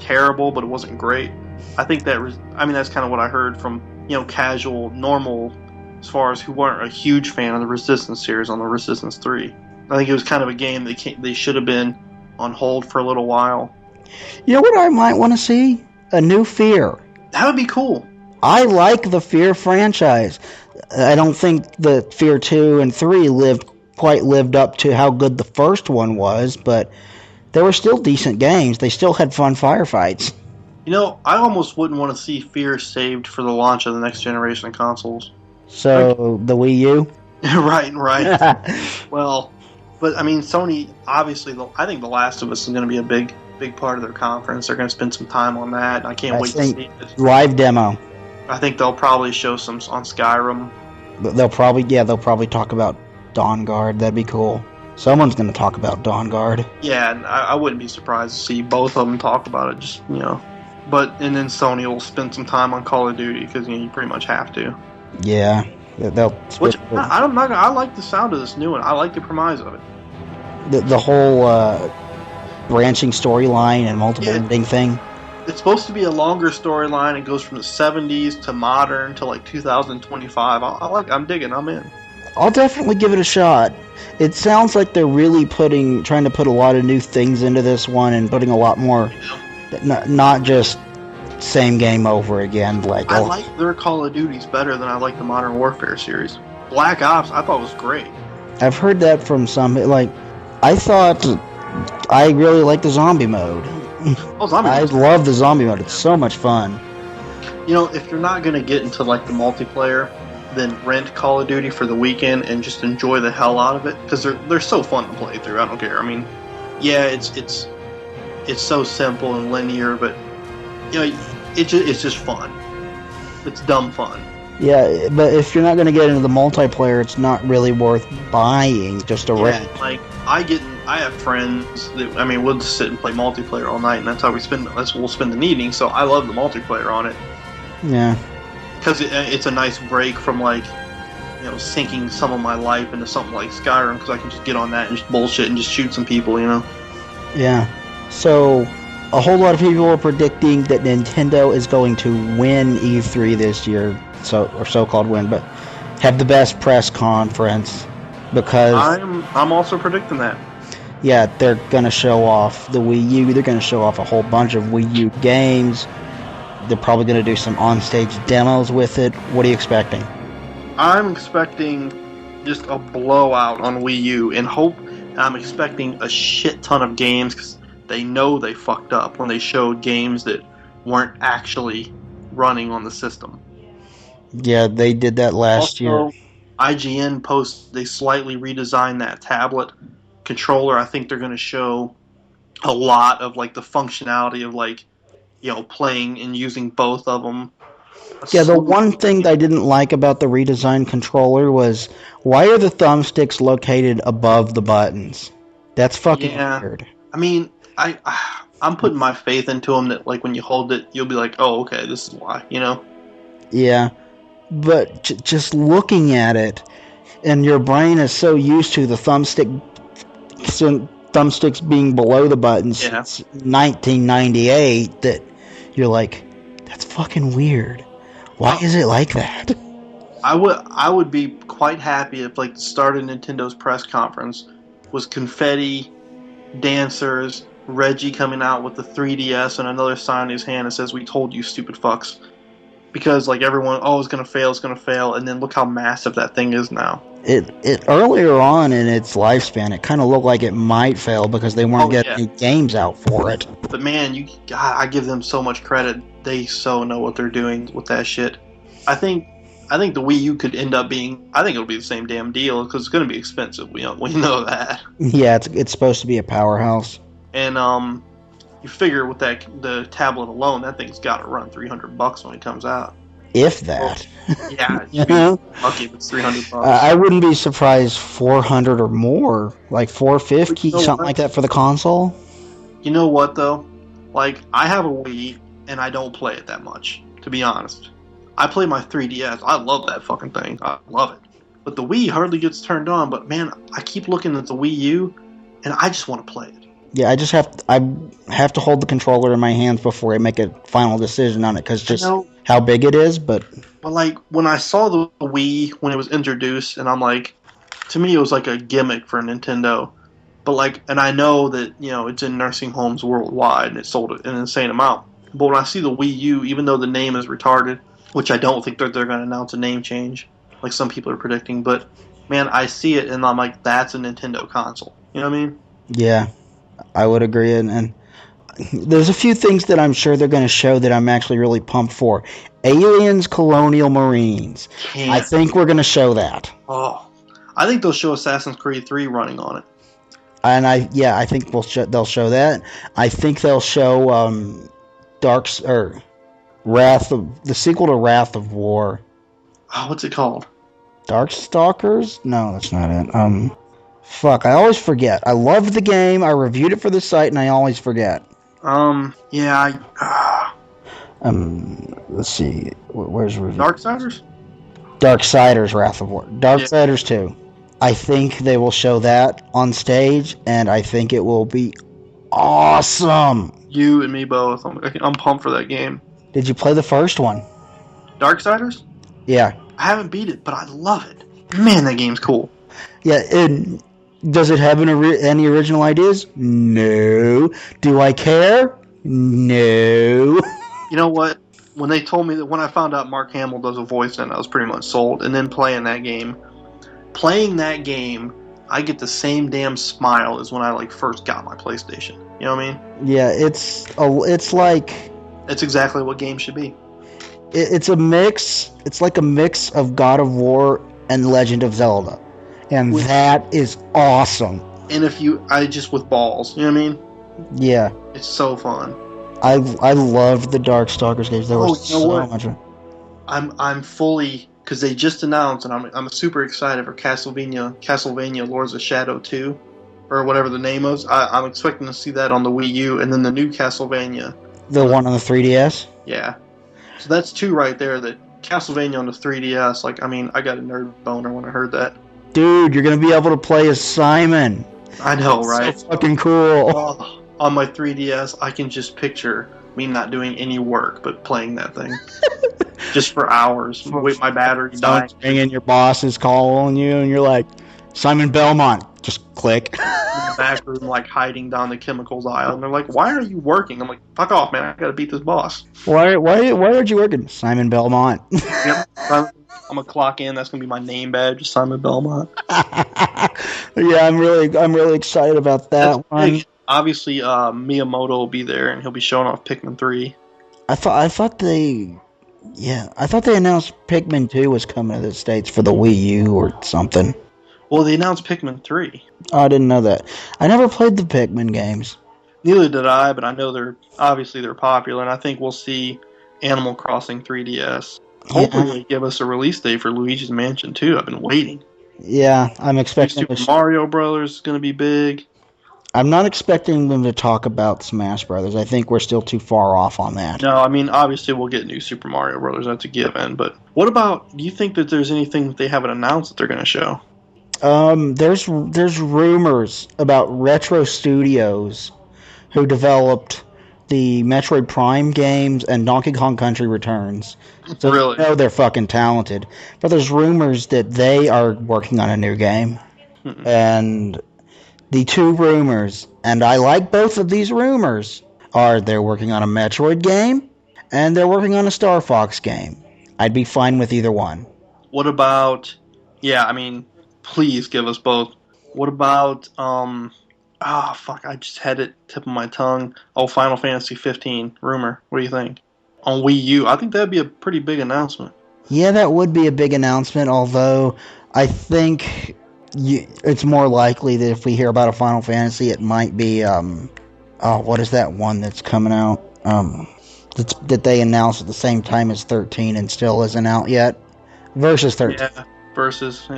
terrible, but it wasn't great. I think that's kind of what I heard from casual, normal, as far as who weren't a huge fan of the Resistance series on the Resistance 3. I think it was kind of a game they should have been on hold for a little while. You know what I might want to see? A new Fear. That would be cool. I like the Fear franchise. I don't think the Fear 2 and 3 quite lived up to how good the first one was, but they were still decent games. They still had fun firefights. I almost wouldn't want to see Fear saved for the launch of the next generation of consoles. So, the Wii U? Right. Well, but I mean, Sony, obviously, I think The Last of Us is going to be a big part of their conference. They're going to spend some time on that. I can't wait to see it. Live demo. I think they'll probably show some on Skyrim. They'll probably talk about Dawn Guard. That'd be cool. Someone's going to talk about Dawn Guard. Yeah, and I wouldn't be surprised to see both of them talk about it. And then Sony will spend some time on Call of Duty because you pretty much have to. Yeah, they'll. I like the sound of this new one. I like the premise of it. The whole branching storyline and multiple ending thing. It's supposed to be a longer storyline. It goes from the 70s to modern to like 2025. I'm digging. I'm in. I'll definitely give it a shot. It sounds like they're really trying to put a lot of new things into this one and putting a lot more, not just same game over again. I like their Call of Duties better than I like the Modern Warfare series. Black Ops, I thought was great. I've heard that from some. I thought I really like the zombie mode. I love the zombie mode. It's so much fun. If you're not going to get into like the multiplayer, then rent Call of Duty for the weekend and just enjoy the hell out of it because they're so fun to play through. I don't care. I mean, yeah, it's so simple and linear, but it's just fun. It's dumb fun. Yeah, but if you're not going to get into the multiplayer, it's not really worth buying just a rent. Like I have friends that we'll just sit and play multiplayer all night, and that's how we'll spend the evening. So I love the multiplayer on it. Yeah. Because it's a nice break from sinking some of my life into something like Skyrim, because I can just get on that and just bullshit and just shoot some people, Yeah. So, a whole lot of people are predicting that Nintendo is going to win E3 this year, so-called win, but have the best press conference, because... I'm also predicting that. Yeah, they're going to show off the Wii U, they're going to show off a whole bunch of Wii U games. They're probably going to do some on-stage demos with it. What are you expecting? I'm expecting just a blowout on Wii U, and I'm expecting a shit ton of games because they know they fucked up when they showed games that weren't actually running on the system. Yeah, they did that last year. IGN they slightly redesigned that tablet controller. I think they're going to show a lot of the functionality of playing and using both of them. Yeah, the one thing that I didn't like about the redesigned controller was, why are the thumbsticks located above the buttons? That's fucking weird. I mean, I'm putting my faith into them that when you hold it, you'll be like, oh, okay, this is why, Yeah, but just looking at it, and your brain is so used to the thumbsticks being below the buttons since 1998 that you're like, that's fucking weird. Why is it like that? I would be quite happy if the start of Nintendo's press conference was confetti, dancers, Reggie coming out with the 3DS and another sign in his hand that says, "We told you, stupid fucks." Because everyone, it's gonna fail, and then look how massive that thing is now. It earlier on in its lifespan, it kind of looked like it might fail because they weren't getting any games out for it. But man, I give them so much credit. They so know what they're doing with that shit. I think the Wii U could end up being. I think it'll be the same damn deal because it's going to be expensive. We know that. Yeah, it's supposed to be a powerhouse. And you figure with the tablet alone, that thing's got to run $300 when it comes out. If that. Well, yeah, you'd be lucky if it's $300. I wouldn't be surprised $400 or more, like $450, something like that for the console. You know what though? I have a Wii and I don't play it that much, to be honest. I play my 3DS. I love that fucking thing. I love it. But the Wii hardly gets turned on. But man, I keep looking at the Wii U, and I just want to play it. Yeah, I have to hold the controller in my hands before I make a final decision on it, because just how big it is. But when I saw the Wii when it was introduced, and I'm like, to me it was like a gimmick for Nintendo. But and I know that it's in nursing homes worldwide, and it sold an insane amount. But when I see the Wii U, even though the name is retarded, which I don't think they're going to announce a name change, like some people are predicting, but man, I see it and I'm like, that's a Nintendo console. You know what I mean? Yeah, I would agree. And there's a few things that I'm sure they're going to show that I'm actually really pumped for. Aliens, Colonial Marines. I Can't. think we're going to show that. Oh, I think they'll show Assassin's Creed 3 running on it. And I think they'll show that. I think they'll show the sequel to Wrath of War. Oh, what's it called? Darkstalkers? No, that's not it. Fuck, I always forget. I loved the game. I reviewed it for the site, and I always forget. Yeah, Let's see. Where's review? Darksiders? Darksiders, Wrath of War. Darksiders 2. I think they will show that on stage, and I think it will be awesome. You and me both. I'm pumped for that game. Did you play the first one? Darksiders? Yeah. I haven't beat it, but I love it. Man, that game's cool. Yeah, and does it have any original ideas? No. Do I care? No. You know what? When they told me that, when I found out Mark Hamill does a voice in it, I was pretty much sold. And then playing that game, I get the same damn smile as when I first got my PlayStation. You know what I mean? Yeah, it's like... It's exactly what games should be. It's a mix. It's like a mix of God of War and Legend of Zelda. And that is awesome. And with balls, you know what I mean? Yeah. It's so fun. I loved the Darkstalkers games. There was so much. I'm fully, because they just announced, and I'm super excited for Castlevania Lords of Shadow 2, or whatever the name is. I'm expecting to see that on the Wii U, and then the new Castlevania. The one on the 3DS? Yeah. So that's two right there. That Castlevania on the 3DS, I got a nerd boner when I heard that. Dude, you're going to be able to play as Simon. I know, right? So fucking cool. Oh, on my 3DS, I can just picture me not doing any work but playing that thing. Just for hours. Wait, my battery dying. And your boss is calling you, and you're like, Simon Belmont. Just click. In the back room, hiding down the chemicals aisle. And they're like, why are you working? I'm like, fuck off, man. I gotta beat this boss. Why aren't you working? Simon Belmont. Yep. I'm gonna clock in. That's gonna be my name badge, Simon Belmont. Yeah, I'm really excited about that one. Big. Obviously, Miyamoto will be there, and he'll be showing off Pikmin 3. I thought they announced Pikmin 2 was coming to the States for the Wii U or something. Well, they announced Pikmin 3. Oh, I didn't know that. I never played the Pikmin games. Neither did I, but I know they're popular, and I think we'll see Animal Crossing 3DS. Hopefully they give us a release date for Luigi's Mansion 2. I've been waiting. Yeah, I'm expecting... Super Mario Brothers is going to be big. I'm not expecting them to talk about Smash Brothers. I think we're still too far off on that. No, obviously we'll get new Super Mario Brothers. That's a given. But what about... Do you think that there's anything that they haven't announced that they're going to show? There's rumors about Retro Studios, who developed the Metroid Prime games and Donkey Kong Country Returns. So really? You know they're fucking talented. But there's rumors that they are working on a new game. Mm-mm. And the two rumors, and I like both of these rumors, are they're working on a Metroid game and they're working on a Star Fox game. I'd be fine with either one. What about... Yeah, please give us both. What about, I just had it tip of my tongue. Oh, Final Fantasy 15 rumor. What do you think? On Wii U, I think that'd be a pretty big announcement. Yeah, that would be a big announcement, although I think it's more likely that if we hear about a Final Fantasy, it might be, what is that one that's coming out? That they announced at the same time as 13 and still isn't out yet? Versus 13. Yeah, Versus,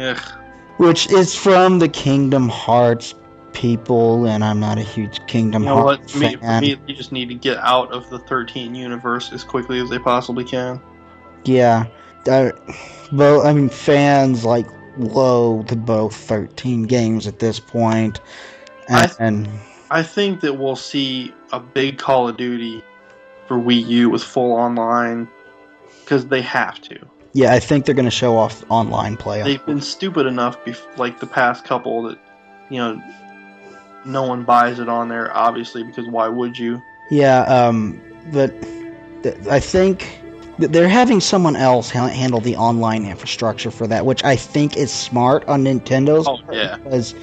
which is from the Kingdom Hearts people, and I'm not a huge Kingdom Hearts fan. For me, you just need to get out of the 13 universe as quickly as they possibly can. Yeah. Fans loathe both 13 games at this point. I think that we'll see a big Call of Duty for Wii U with full online, because they have to. Yeah, I think they're going to show off online play. They've been stupid enough, the past couple, that, no one buys it on there, obviously, because why would you? Yeah, but I think they're having someone else handle the online infrastructure for that, which I think is smart on Nintendo's part, because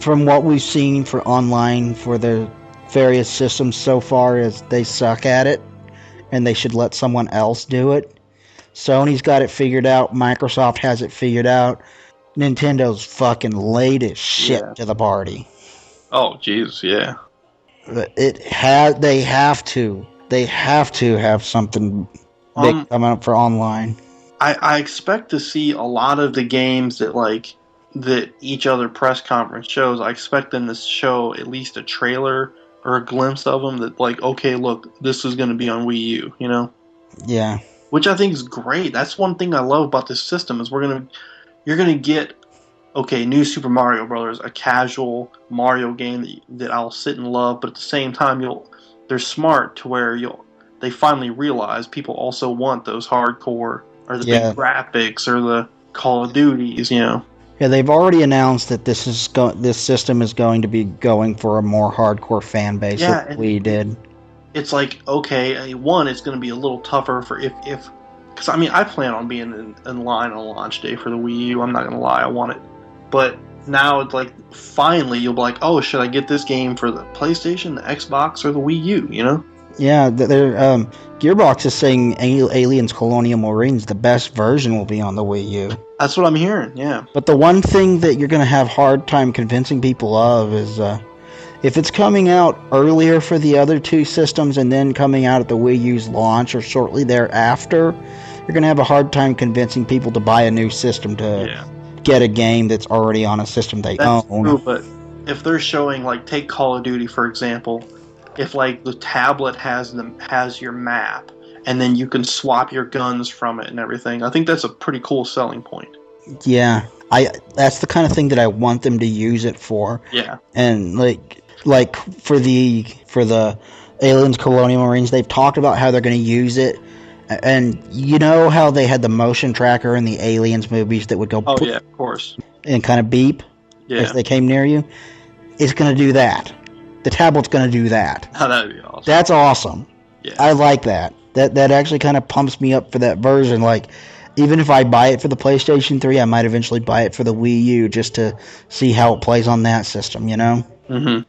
from what we've seen for online for their various systems so far is they suck at it, and they should let someone else do it. Sony's got it figured out. Microsoft has it figured out. Nintendo's fucking late as shit to the party. Oh, jeez, yeah. They have to have something big coming up for online. I expect to see a lot of the games that each other press conference shows. I expect them to show at least a trailer or a glimpse of them that, like, okay, look, this is going to be on Wii U, you know? Yeah. Which I think is great. That's one thing I love about this system is you're gonna get, okay, New Super Mario Brothers, a casual Mario game that I'll sit and love, but at the same time they're smart to where they finally realize people also want those hardcore or the big graphics or the Call of Duties, you know. Yeah, they've already announced that this system is going to be going for a more hardcore fan base than we did. It's like, okay, one, it's going to be a little tougher for if because I mean, I plan on being in line on launch day for the Wii U. I'm not going to lie, I want it. But now it's like, finally, you'll be like, oh, should I get this game for the PlayStation, the Xbox, or the Wii U, you know? Yeah, Gearbox is saying Aliens Colonial Marines, the best version, will be on the Wii U. That's what I'm hearing, yeah. But the one thing that you're going to have hard time convincing people of is if it's coming out earlier for the other two systems and then coming out at the Wii U's launch or shortly thereafter, you're going to have a hard time convincing people to buy a new system to get a game that's already on a system they own. True, but if they're showing, like, take Call of Duty, for example, if, like, the tablet has your map, and then you can swap your guns from it and everything, I think that's a pretty cool selling point. Yeah, that's the kind of thing that I want them to use it for. Yeah. And, like for the Aliens Colonial Marines, they've talked about how they're going to use it. And you know how they had the motion tracker in the Aliens movies that would go... Oh, yeah, of course. And kind of beep as they came near you? It's going to do that. The tablet's going to do that. Oh, that'd be awesome. That's awesome. Yeah. I like that. That actually kind of pumps me up for that version. Like, even if I buy it for the PlayStation 3, I might eventually buy it for the Wii U just to see how it plays on that system, you know? Mm-hmm.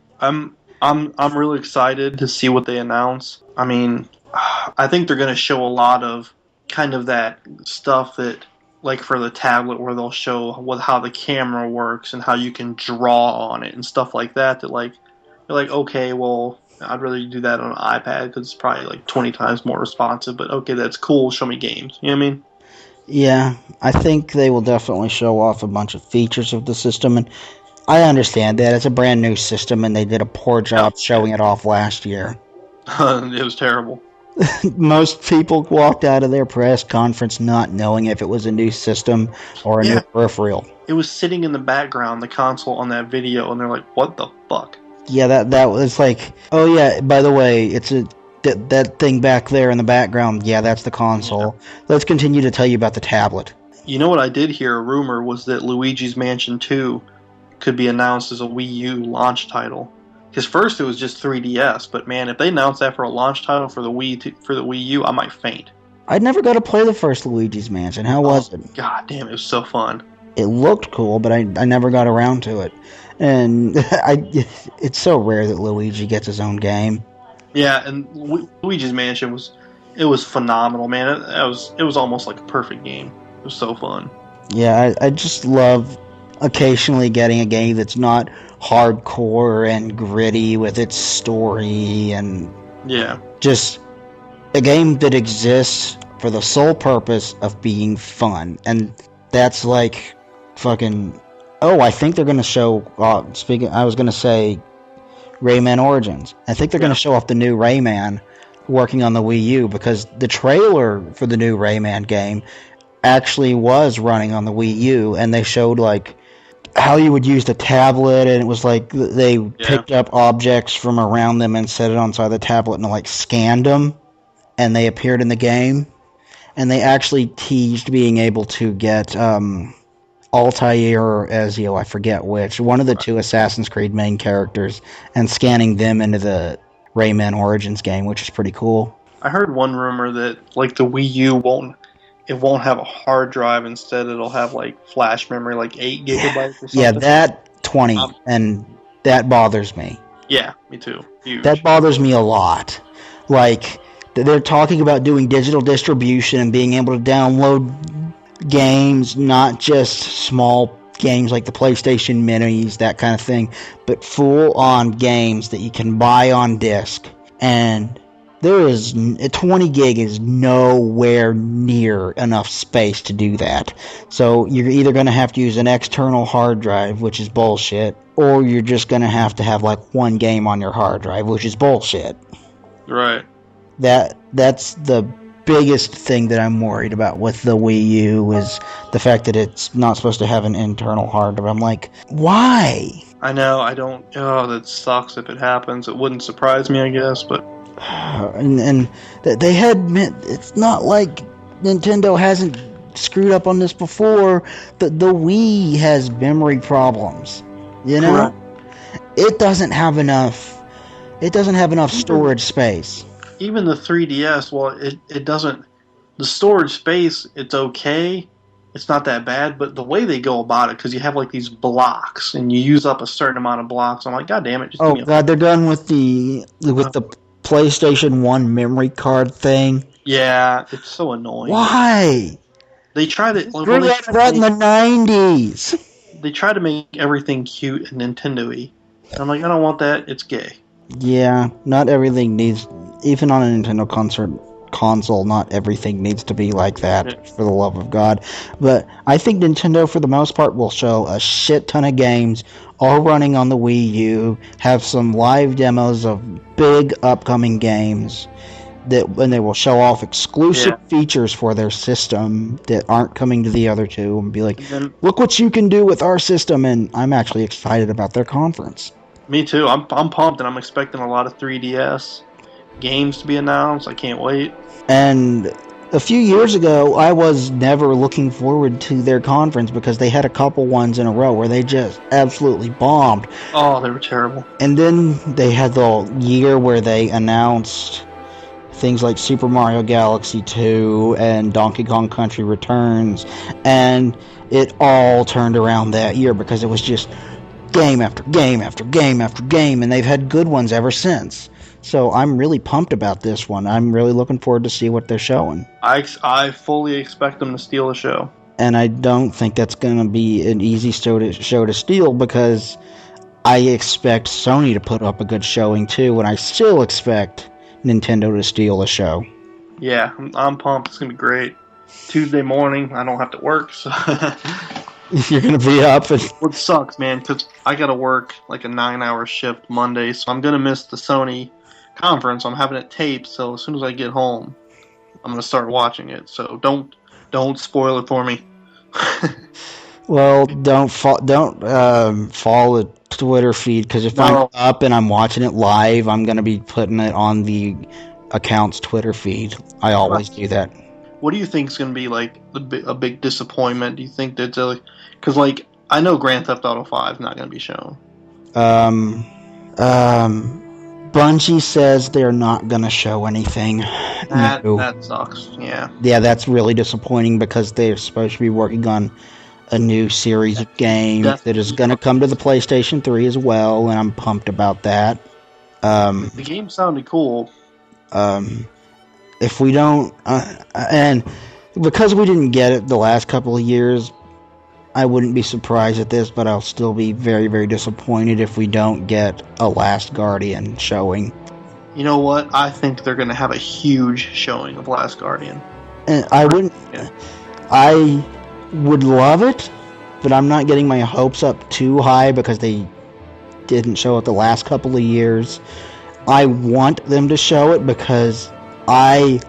I'm really excited to see what they announce. I mean, I think they're going to show a lot of kind of that stuff that, like for the tablet, where they'll show how the camera works and how you can draw on it and stuff like that. That, like, you're like, okay, well, I'd rather you do that on an iPad because it's probably like 20 times more responsive. But okay, that's cool. Show me games. You know what I mean? Yeah, I think they will definitely show off a bunch of features of the system, and I understand that. It's a brand new system, and they did a poor job showing it off last year. It was terrible. Most people walked out of their press conference not knowing if it was a new system or a new peripheral. It was sitting in the background, the console on that video, and they're like, what the fuck? Yeah, that was like, oh yeah, by the way, it's that thing back there in the background, yeah, that's the console. Yeah. Let's continue to tell you about the tablet. You know what I did hear, a rumor, was that Luigi's Mansion 2 could be announced as a Wii U launch title. Because first it was just 3DS, but man, if they announced that for a launch title for the Wii U, I might faint. I never got to play the first Luigi's Mansion. How was it? God damn, it was so fun. It looked cool, but I never got around to it. And it's so rare that Luigi gets his own game. Yeah, and Luigi's Mansion was phenomenal, man. It was almost like a perfect game. It was so fun. Yeah, I just love occasionally getting a game that's not hardcore and gritty with its story and just a game that exists for the sole purpose of being fun. And that's like fucking... Oh, I think they're going to show... I was going to say Rayman Origins. I think they're going to show off the new Rayman working on the Wii U, because the trailer for the new Rayman game actually was running on the Wii U, and they showed like how you would use the tablet, and it was like they picked up objects from around them and set it on the tablet and like scanned them, and they appeared in the game. And they actually teased being able to get Altair or Ezio, I forget which, one of the two Assassin's Creed main characters, and scanning them into the Rayman Origins game, which is pretty cool. I heard one rumor that like the Wii U won't have a hard drive. Instead, it'll have like flash memory, like 8 GB or something. Yeah, that 20, and that bothers me. Yeah, me too. Huge. That bothers me a lot. Like, they're talking about doing digital distribution and being able to download games, not just small games like the PlayStation Minis, that kind of thing, but full-on games that you can buy on disc. And there is 20 gig is nowhere near enough space to do that. So you're either going to have to use an external hard drive, which is bullshit, or you're just going to have like one game on your hard drive, which is bullshit. Right. That's the biggest thing that I'm worried about with the Wii U is the fact that it's not supposed to have an internal hard drive. I'm like, why? I know, I don't... Oh, that sucks if it happens. It wouldn't surprise me, I guess, but... And they had... It's not like Nintendo hasn't screwed up on this before. The Wii has memory problems. You know? Correct. It doesn't have enough storage space. Even the 3DS, well, it doesn't... The storage space, it's okay. It's not that bad, but the way they go about it, because you have like these blocks, and you use up a certain amount of blocks. I'm like, God damn it! Just give me God, they're done with the PlayStation 1 memory card thing. Yeah, it's so annoying. Why? They tried it. They had that in the 90s. They try to make everything cute and Nintendo-y. I'm like, I don't want that. It's gay. Yeah, not everything needs... Even on a Nintendo console, not everything needs to be like that, for the love of God. But I think Nintendo, for the most part, will show a shit ton of games, all running on the Wii U, have some live demos of big upcoming games, and they will show off exclusive features for their system that aren't coming to the other two, and be like, look what you can do with our system, and I'm actually excited about their conference. Me too. I'm pumped, and I'm expecting a lot of 3DS games to be announced. I can't wait. And a few years ago, I was never looking forward to their conference because they had a couple ones in a row where they just absolutely bombed. Oh, they were terrible. And then they had the year where they announced things like Super Mario Galaxy 2 and Donkey Kong Country Returns, and it all turned around that year because it was just game after game after game after game, and they've had good ones ever since. So I'm really pumped about this one. I'm really looking forward to see what they're showing. I fully expect them to steal the show. And I don't think that's going to be an easy show to steal, because I expect Sony to put up a good showing too, and I still expect Nintendo to steal the show. Yeah, I'm pumped. It's going to be great. Tuesday morning, I don't have to work, so... You're going to be up. Well, it sucks, man, because I got to work like a 9-hour shift Monday, so I'm going to miss the Sony conference. I'm having it taped, so as soon as I get home, I'm going to start watching it. So don't spoil it for me. Well, don't follow the Twitter feed, because if I'm up and I'm watching it live, I'm going to be putting it on the account's Twitter feed. I always do that. What do you think is going to be like a big disappointment? Do you think that because like I know Grand Theft Auto 5 is not going to be shown. Bungie says they're not going to show anything. That sucks. Yeah. Yeah, that's really disappointing, because they're supposed to be working on a new series of games that is going to come to the PlayStation 3 as well, and I'm pumped about that. The game sounded cool. If we don't, and because we didn't get it the last couple of years, I wouldn't be surprised at this, but I'll still be very, very disappointed if we don't get a Last Guardian showing. You know what? I think they're going to have a huge showing of Last Guardian. And I would love it, but I'm not getting my hopes up too high because they didn't show it the last couple of years. I want them to show it because I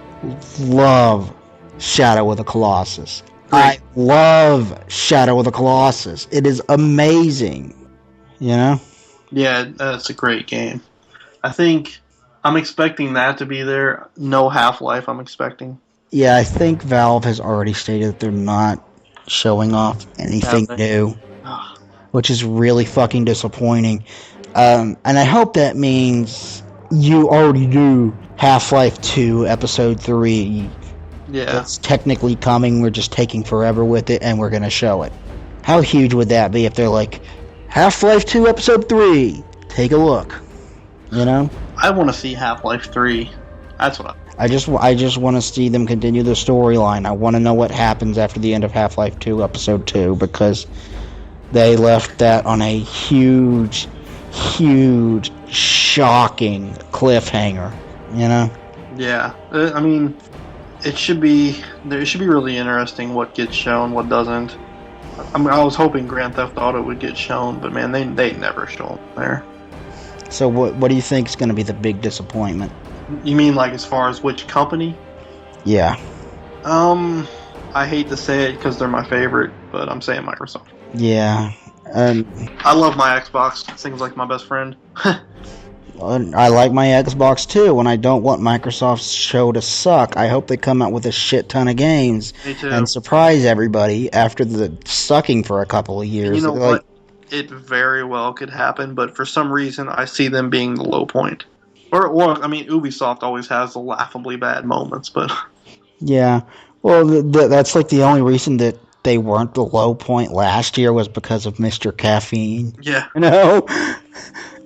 love Shadow of the Colossus. I love Shadow of the Colossus. It is amazing. You know? Yeah, that's a great game. I think I'm expecting that to be there. No Half-Life I'm expecting. Yeah, I think Valve has already stated that they're not showing off anything new, which is really fucking disappointing. And I hope that means you already knew Half-Life 2 Episode 3. Yeah. It's technically coming, we're just taking forever with it, and we're going to show it. How huge would that be if they're like, Half-Life 2 Episode 3, take a look, you know? I want to see Half-Life 3. That's what I just want to see them continue the storyline. I want to know what happens after the end of Half-Life 2 Episode 2, because they left that on a huge, shocking cliffhanger, you know? Yeah. I mean, it should be really interesting what gets shown, what doesn't. I mean, I was hoping Grand Theft Auto would get shown, but man, they never show them there. So what do you think is going to be the big disappointment? You mean like as far as which company? Yeah. I hate to say it because they're my favorite, but I'm saying Microsoft. Yeah. I love my Xbox. This thing's like my best friend. I like my Xbox too, and I don't want Microsoft's show to suck. I hope they come out with a shit ton of games Me too. and surprise everybody after the sucking for a couple of years. You know Like, what? It very well could happen, but for some reason I see them being the low point. Or I mean, Ubisoft always has the laughably bad moments, but yeah. Well, that's like the only reason that they weren't the low point last year was because of Mr. Caffeine. yeah. You know?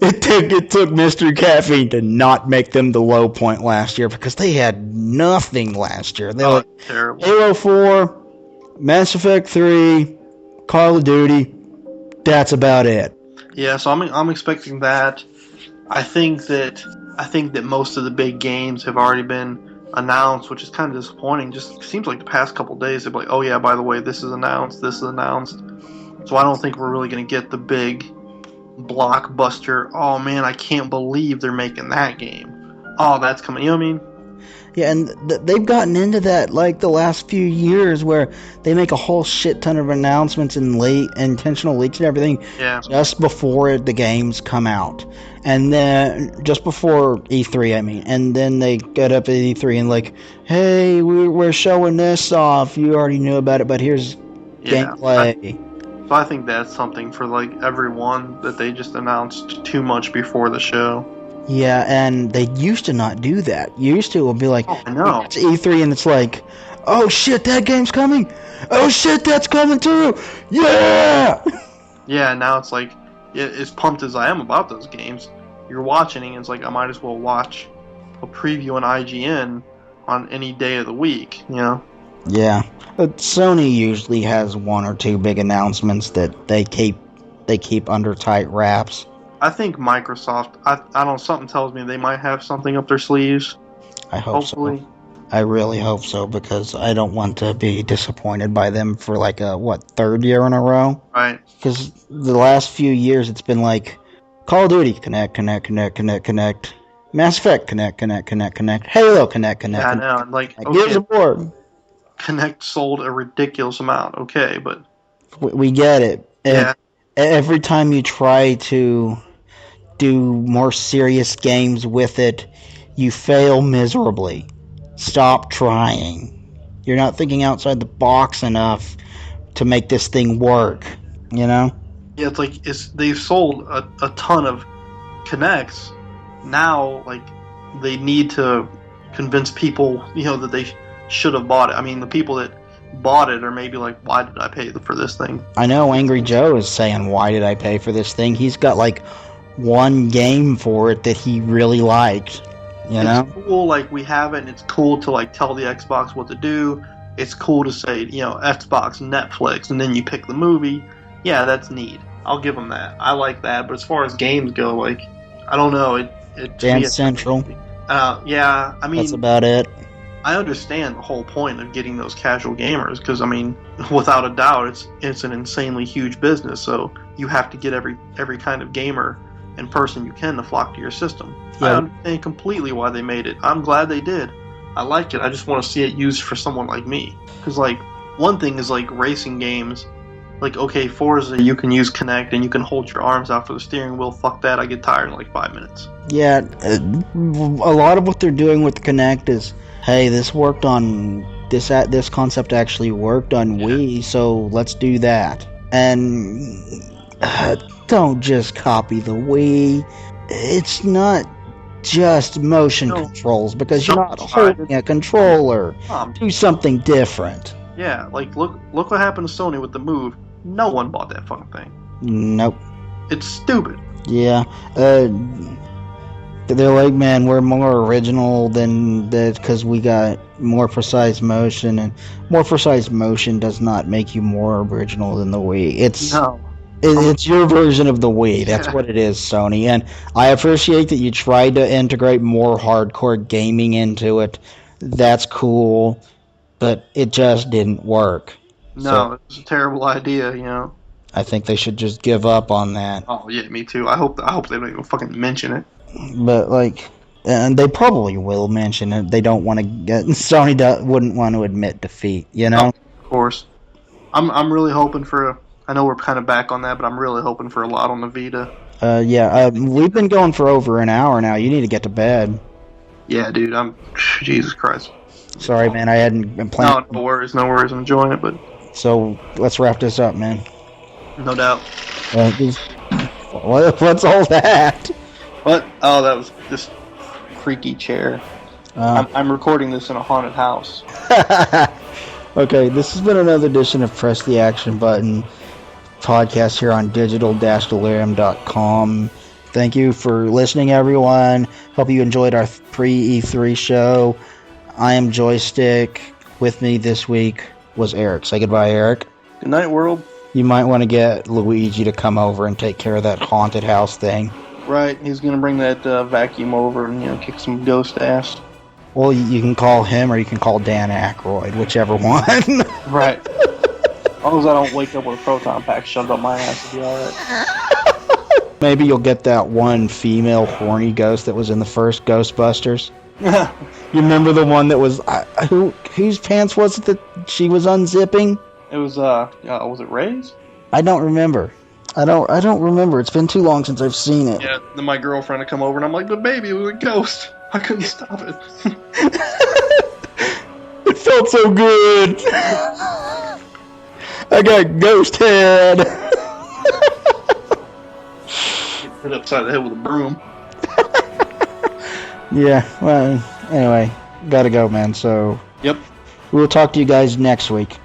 It took Mr. Caffeine to not make them the low point last year because they had nothing last year. They were Terrible. Halo 4, Mass Effect 3, Call of Duty. That's about it. Yeah, so I'm expecting that. I think that most of the big games have already been announced, which is kind of disappointing. Just seems like the past couple days they're like, oh yeah, by the way, this is announced. So I don't think we're really going to get the big blockbuster. Oh man, I can't believe they're making that game. Oh, that's coming. You know what I mean? Yeah, and they've gotten into that like the last few years where they make a whole shit ton of announcements and intentional leaks and everything just before the games come out. And then, just before E3, I mean. And then they get up at E3 and hey, we're showing this off. You already knew about it, but here's gameplay. So I think that's something for everyone that they just announced too much before the show. Yeah, and they used to not do that. Used to, it would be like, oh, I know. It's E3 and it's like, oh shit, that game's coming. Oh shit, that's coming too. Yeah! Yeah, now it's like, as pumped as I am about those games, you're watching and it's like, I might as well watch a preview on IGN on any day of the week, you know? Yeah. But Sony usually has one or two big announcements that they keep under tight wraps. I think Microsoft, I don't know, something tells me they might have something up their sleeves. I hope so. I really hope so, because I don't want to be disappointed by them for third year in a row? Right. Because the last few years it's been Call of Duty, connect. Mass Effect, connect. Halo, connect. Yeah, I know. Okay, Gears of War. Connect sold a ridiculous amount, okay, but... We get it. Yeah. Every time you try to do more serious games with it, you fail miserably. Stop trying. You're not thinking outside the box enough to make this thing work, you know? Yeah, they've sold a ton of Kinects. Now, they need to convince people, that they should have bought it. I mean, the people that bought it are maybe why did I pay for this thing? I know Angry Joe is saying, why did I pay for this thing? He's got one game for it that he really liked, you know? It's cool, we have it, and it's cool to tell the Xbox what to do. It's cool to say, Xbox, Netflix, and then you pick the movie. Yeah, that's neat. I'll give them that. I like that, but as far as games go, I don't know. Dance Central. Yeah, I mean... That's about it. I understand the whole point of getting those casual gamers, because, I mean, without a doubt, it's an insanely huge business, so you have to get every kind of gamer and person you can to flock to your system. Yeah. I understand completely why they made it. I'm glad they did. I like it. I just want to see it used for someone like me. Because, one thing is, racing games. Okay, Forza, you can use Kinect and you can hold your arms out for the steering wheel. Fuck that, I get tired in 5 minutes. Yeah, a lot of what they're doing with Kinect is, hey, this worked on... This concept actually worked on Wii, so let's do that. And... don't just copy the Wii. It's not just motion No. controls because you're not Double-sided. holding a controller. Um, Do something different. yeah, like look what happened to Sony with the Move. No one bought that fucking thing. Nope. It's stupid. Yeah. They're like, man, we're more original than that because we got more precise motion, and more precise motion does not make you more original than the Wii. It's your version of the Wii. That's what it is, Sony. And I appreciate that you tried to integrate more hardcore gaming into it. That's cool, but it just didn't work. No, it's a terrible idea, you know. I think they should just give up on that. Oh yeah, me too. I hope they don't even fucking mention it. But like, and they probably will mention it. They don't want to get Sony wouldn't want to admit defeat, you know. Oh, of course. I'm really hoping for. I know we're kind of back on that, but I'm really hoping for a lot on the Vita. We've been going for over an hour now. You need to get to bed. Yeah, dude. Jesus Christ. Sorry, man. I hadn't been planning. No worries. I'm enjoying it, but. So let's wrap this up, man. No doubt. What's all that? What? Oh, that was this creaky chair. I'm recording this in a haunted house. Okay, this has been another edition of Press the Action Button podcast here on digital-delirium.com. Thank you for listening, everyone. Hope you enjoyed our pre-E3 show. I am Joystick. With me this week was Eric. Say goodbye, Eric. Good night, world. You might want to get Luigi to come over and take care of that haunted house thing. Right, he's gonna bring that vacuum over and kick some ghost ass. Well, you can call him or you can call Dan Aykroyd, whichever one. Right. As long as I don't wake up with a proton pack shoved up my ass, it'll be alright. Maybe you'll get that one female horny ghost that was in the first Ghostbusters. You remember the one that was whose pants was it that she was unzipping? It was was it Ray's? I don't remember. I don't remember. It's been too long since I've seen it. Yeah, then my girlfriend would come over and I'm like, but baby, it was a ghost. I couldn't stop it. It felt so good. I got ghost head. Hit upside the head with a broom. Yeah, well, anyway, gotta go, man. So, Yep. we'll talk to you guys next week.